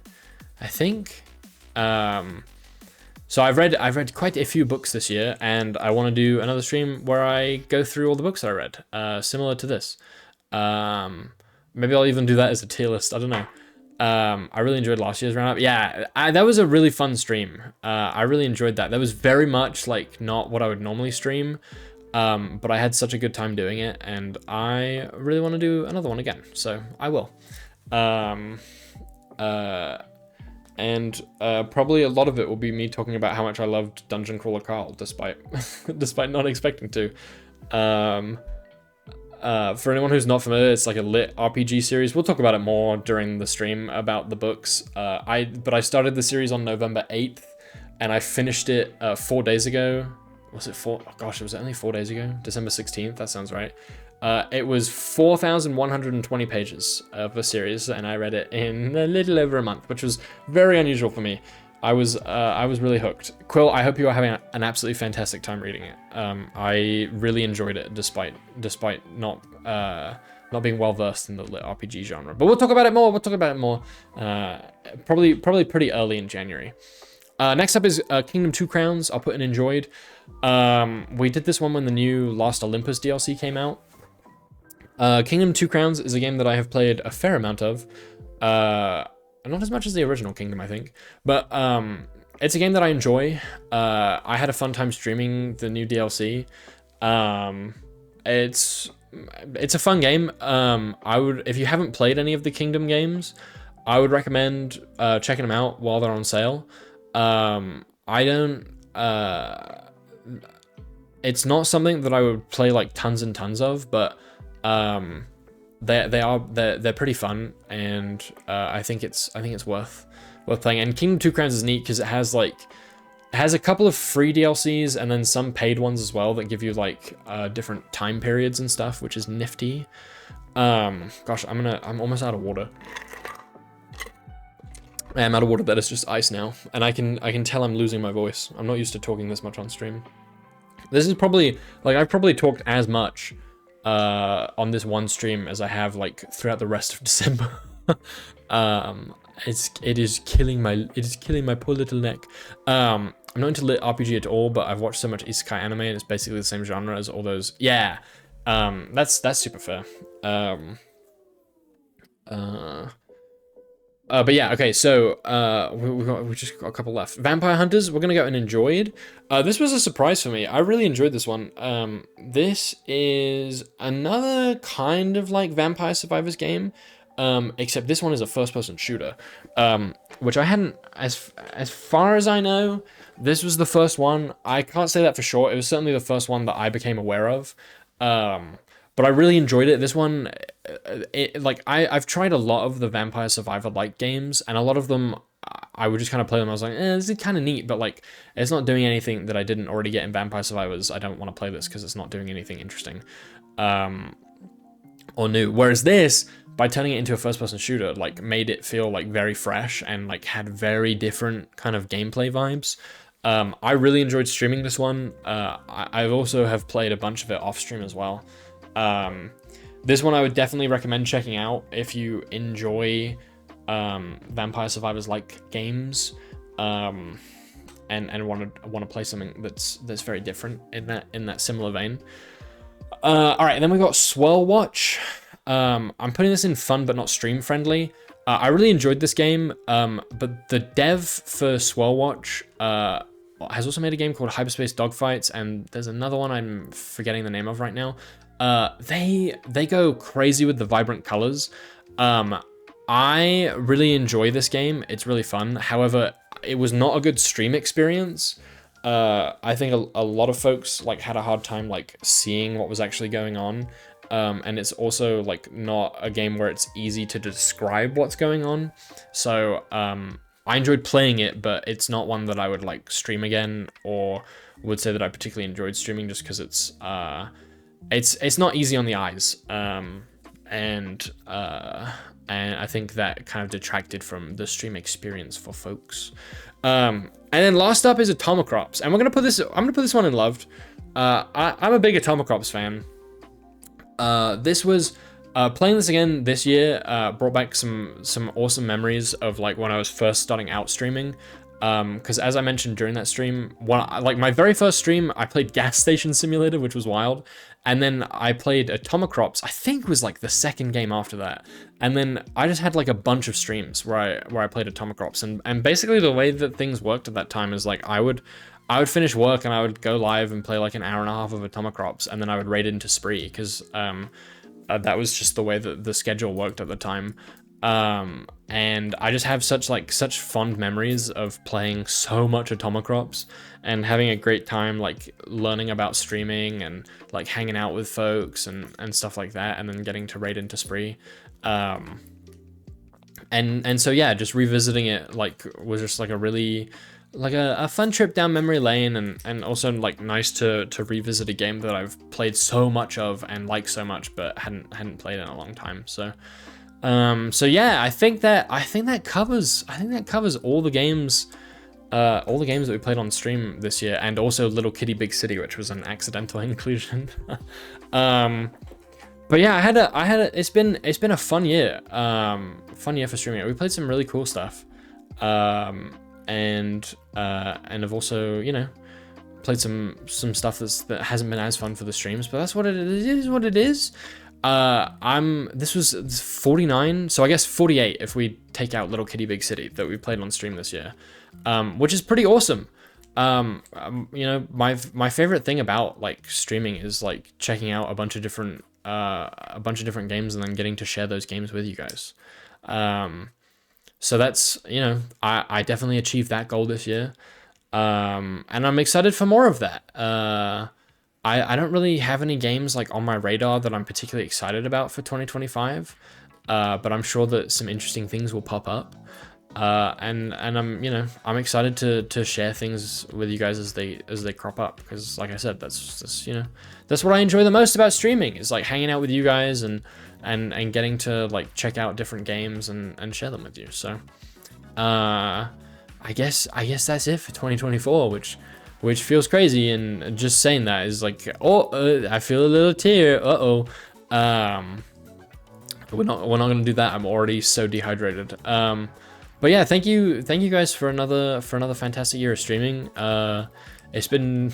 I think. So I've read quite a few books this year, and I want to do another stream where I go through all the books that I read, similar to this. Maybe I'll even do that as a tier list. I don't know. I really enjoyed last year's roundup. Yeah, that was a really fun stream. I really enjoyed that. That was very much like not what I would normally stream, but I had such a good time doing it, and I really want to do another one again. So I will. And probably a lot of it will be me talking about how much I loved Dungeon Crawler Carl, despite not expecting to. For anyone who's not familiar, it's like a lit RPG series. We'll talk about it more during the stream about the books. But I started the series on November 8th, and I finished it 4 days ago. Was it 4? Oh gosh, it was only 4 days ago. December 16th, that sounds right. It was 4,120 pages of a series, and I read it in a little over a month, which was very unusual for me. I was really hooked. Quill, I hope you are having an absolutely fantastic time reading it. I really enjoyed it, despite not being well versed in the lit RPG genre. But we'll talk about it more. Probably pretty early in January. Next up is Kingdom 2 Crowns. I'll put in enjoyed. We did this one when the new Lost Olympus DLC came out. Kingdom 2 Crowns is a game that I have played a fair amount of. Not as much as the original Kingdom, I think. But it's a game that I enjoy. I had a fun time streaming the new DLC. It's a fun game. If you haven't played any of the Kingdom games, I would recommend checking them out while they're on sale. It's not something that I would play like tons and tons of, but they're pretty fun, and I think it's worth playing. And Kingdom 2 Crowns is neat because it has a couple of free DLCs and then some paid ones as well that give you like different time periods and stuff, which is nifty. Gosh, I'm almost out of water. I'm out of water that is just ice now, and I can tell I'm losing my voice. I'm not used to talking this much on stream. This is probably like I've probably talked as much on this one stream as I have like throughout the rest of December. it is killing my poor little neck. I'm not into RPG at all, but I've watched so much isekai anime, and it's basically the same genre as all those. Yeah, that's super fair. But yeah, okay, so we just got a couple left. Vampire Hunters, we're gonna go and enjoyed. This was a surprise for me. I really enjoyed this one. This is another kind of like Vampire Survivors game, except this one is a first-person shooter, which I hadn't, as far as I know, this was the first one. I can't say that for sure. It was certainly the first one that I became aware of. But I really enjoyed it. This one, I've tried a lot of the Vampire Survivor-like games, and a lot of them, I would just kind of play them. I was like, this is kind of neat, but like, it's not doing anything that I didn't already get in Vampire Survivors. I don't want to play this because it's not doing anything interesting, or new. Whereas this, by turning it into a first-person shooter, like, made it feel like very fresh and like had very different kind of gameplay vibes. I really enjoyed streaming this one. I also have played a bunch of it off stream as well. This one I would definitely recommend checking out if you enjoy Vampire Survivors like games, and want to play something that's very different in that similar vein. All right, then we got Swirl Watch. I'm putting this in fun but not stream friendly. I really enjoyed this game, but the dev for Swirl Watch has also made a game called Hyperspace Dogfights, and there's another one I'm forgetting the name of right now. They go crazy with the vibrant colors. I really enjoy this game. It's really fun. However, it was not a good stream experience. I think a lot of folks like had a hard time like seeing what was actually going on. And it's also like not a game where it's easy to describe what's going on. So, I enjoyed playing it, but it's not one that I would like stream again, or would say that I particularly enjoyed streaming, just because it's not easy on the eyes. And I think that kind of detracted from the stream experience for folks. And then last up is Atomicrops, and I'm gonna put this one in loved. I'm a big Atomicrops fan. This was playing this again this year, brought back some awesome memories of like when I was first starting out streaming. Because as I mentioned during that stream, my very first stream, I played Gas Station Simulator, which was wild, and then I played Atomicrops. I think was like the second game after that, and then I just had like a bunch of streams where I played Atomicrops, and basically the way that things worked at that time is like I would finish work and I would go live and play like an hour and a half of Atomicrops, and then I would raid into Spree, because that was just the way that the schedule worked at the time. And I just have such fond memories of playing so much Atomicrops and having a great time like learning about streaming and like hanging out with folks and stuff like that, and then getting to raid into Spree. And so yeah, just revisiting it like was just like a really like a fun trip down memory lane, and also like nice to revisit a game that I've played so much of and like so much but hadn't played in a long time. So yeah, I think that covers all the games that we played on stream this year, and also Little Kitty Big City, which was an accidental inclusion. But yeah, it's been a fun year for streaming. We played some really cool stuff. And I've also, you know, played some stuff that hasn't been as fun for the streams, but that's what it is. What it is. This was 49, so I guess 48 if we take out Little Kitty Big City that we played on stream this year, which is pretty awesome. You know, my favorite thing about like streaming is like checking out a bunch of different games and then getting to share those games with you guys. So that's, you know, I definitely achieved that goal this year. And I'm excited for more of that. I don't really have any games like on my radar that I'm particularly excited about for 2025. But I'm sure that some interesting things will pop up. And I'm excited to share things with you guys as they crop up, because like I said, that's what I enjoy the most about streaming, is like hanging out with you guys and getting to like check out different games and share them with you. So I guess that's it for 2024, which feels crazy, and just saying that is like, I feel a little tear. We're not gonna do that. I'm already so dehydrated. But yeah, thank you guys for another fantastic year of streaming. It's been,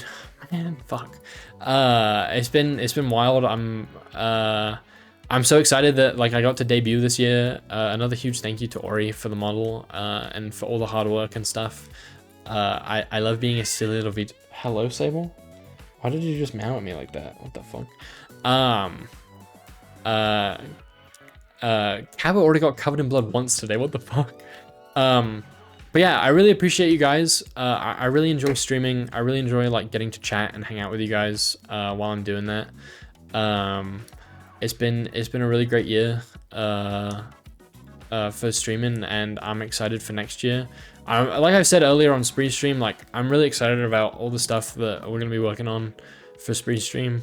man, fuck. It's been wild. I'm so excited that like I got to debut this year. Another huge thank you to Ori for the model and for all the hard work and stuff. I love being a silly little VTuber. Hello, Sable. Why did you just meow at me like that? What the fuck? Cabot already got covered in blood once today. What the fuck? But yeah, I really appreciate you guys. I really enjoy streaming. I really enjoy like getting to chat and hang out with you guys while I'm doing that. It's been a really great year for streaming, and I'm excited for next year. Like I said earlier on Spree Stream, like I'm really excited about all the stuff that we're gonna be working on for Spree Stream.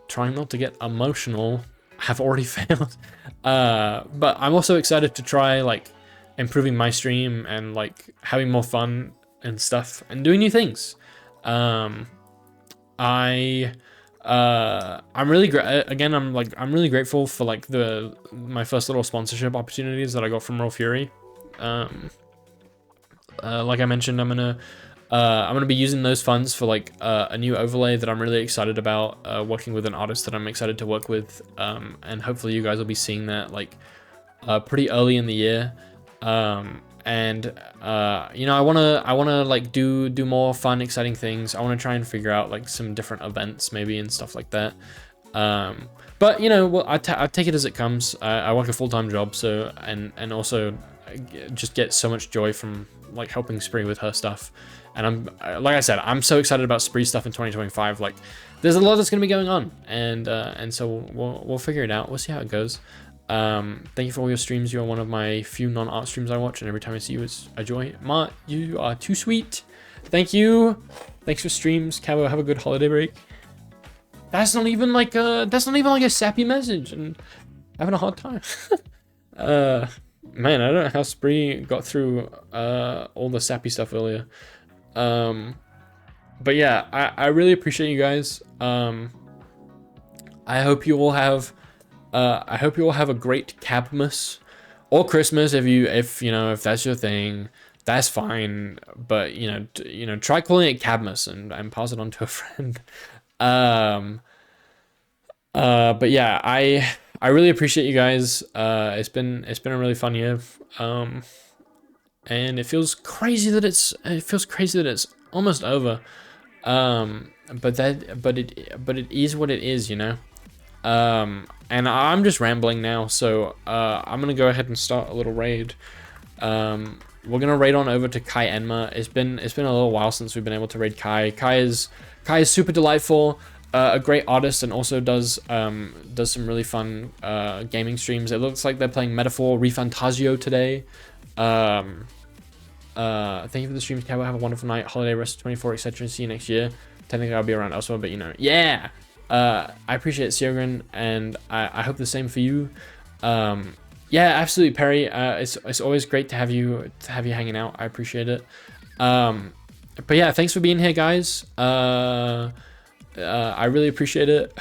Trying not to get emotional, have already failed. But I'm also excited to try like improving my stream and like having more fun and stuff and doing new things. I'm really again, I'm really grateful for like my first little sponsorship opportunities that I got from Raw Fury. Like I mentioned, I'm gonna be using those funds for like a new overlay that I'm really excited about, working with an artist that I'm excited to work with, and hopefully you guys will be seeing that like pretty early in the year. And you know, I wanna like do more fun, exciting things. I want to try and figure out like some different events maybe and stuff like that. But you know, well, I take it as it comes. I work a full-time job, so and also just get so much joy from like helping Spree with her stuff. And I'm like I said, I'm so excited about Spree stuff in 2025. Like, there's a lot that's gonna be going on, and so we'll figure it out. We'll see how it goes. Thank you for all your streams. You are one of my few non-art streams I watch, and every time I see you, it's a joy. Ma, you are too sweet. Thank you. Thanks for streams. Cabo, have a good holiday break. That's not even like a sappy message, and having a hard time. Man, I don't know how Spree got through all the sappy stuff earlier. But yeah, I really appreciate you guys. I hope you all have a great Cabmas or Christmas if that's your thing. That's fine, but you know, try calling it Cabmas and pass it on to a friend. But yeah, I really appreciate you guys. It's been a really fun year. And it feels crazy that it's almost over. But it is what it is, you know. And I'm just rambling now, so I'm gonna go ahead and start a little raid. We're gonna raid on over to Kai Enma. It's been a little while since we've been able to raid Kai. Kai is super delightful, a great artist, and also does some really fun gaming streams. It looks like they're playing Metaphor ReFantazio today. Thank you for the streams, Cabo. Have a wonderful night, holiday, rest of 24, etc. See you next year. Technically, I'll be around elsewhere, but you know, yeah. I appreciate it, Siogren, and I hope the same for you. Yeah, absolutely, Perry. It's always great to have you hanging out. I appreciate it. But yeah, thanks for being here, guys. I really appreciate it.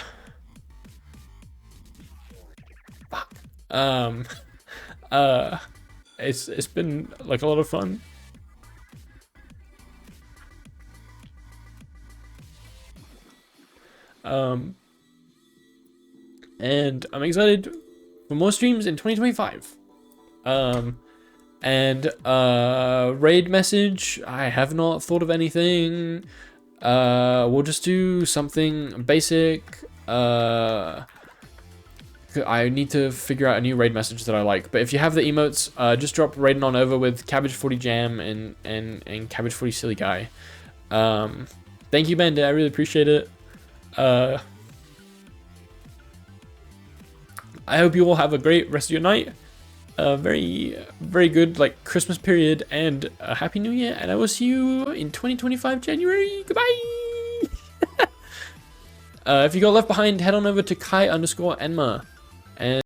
Fuck. It's been like a lot of fun. And I'm excited for more streams in 2025. Raid message, I have not thought of anything. We'll just do something basic. I need to figure out a new raid message that I like. But if you have the emotes, just drop raiding on over with Cabbage 40 Jam and Cabbage 40 Silly Guy. Thank you, Bandit. I really appreciate it. I hope you all have a great rest of your night. Very, very good like Christmas period, and a happy new year. And I will see you in 2025 January. Goodbye. If you got left behind, head on over to Kai_Enma. And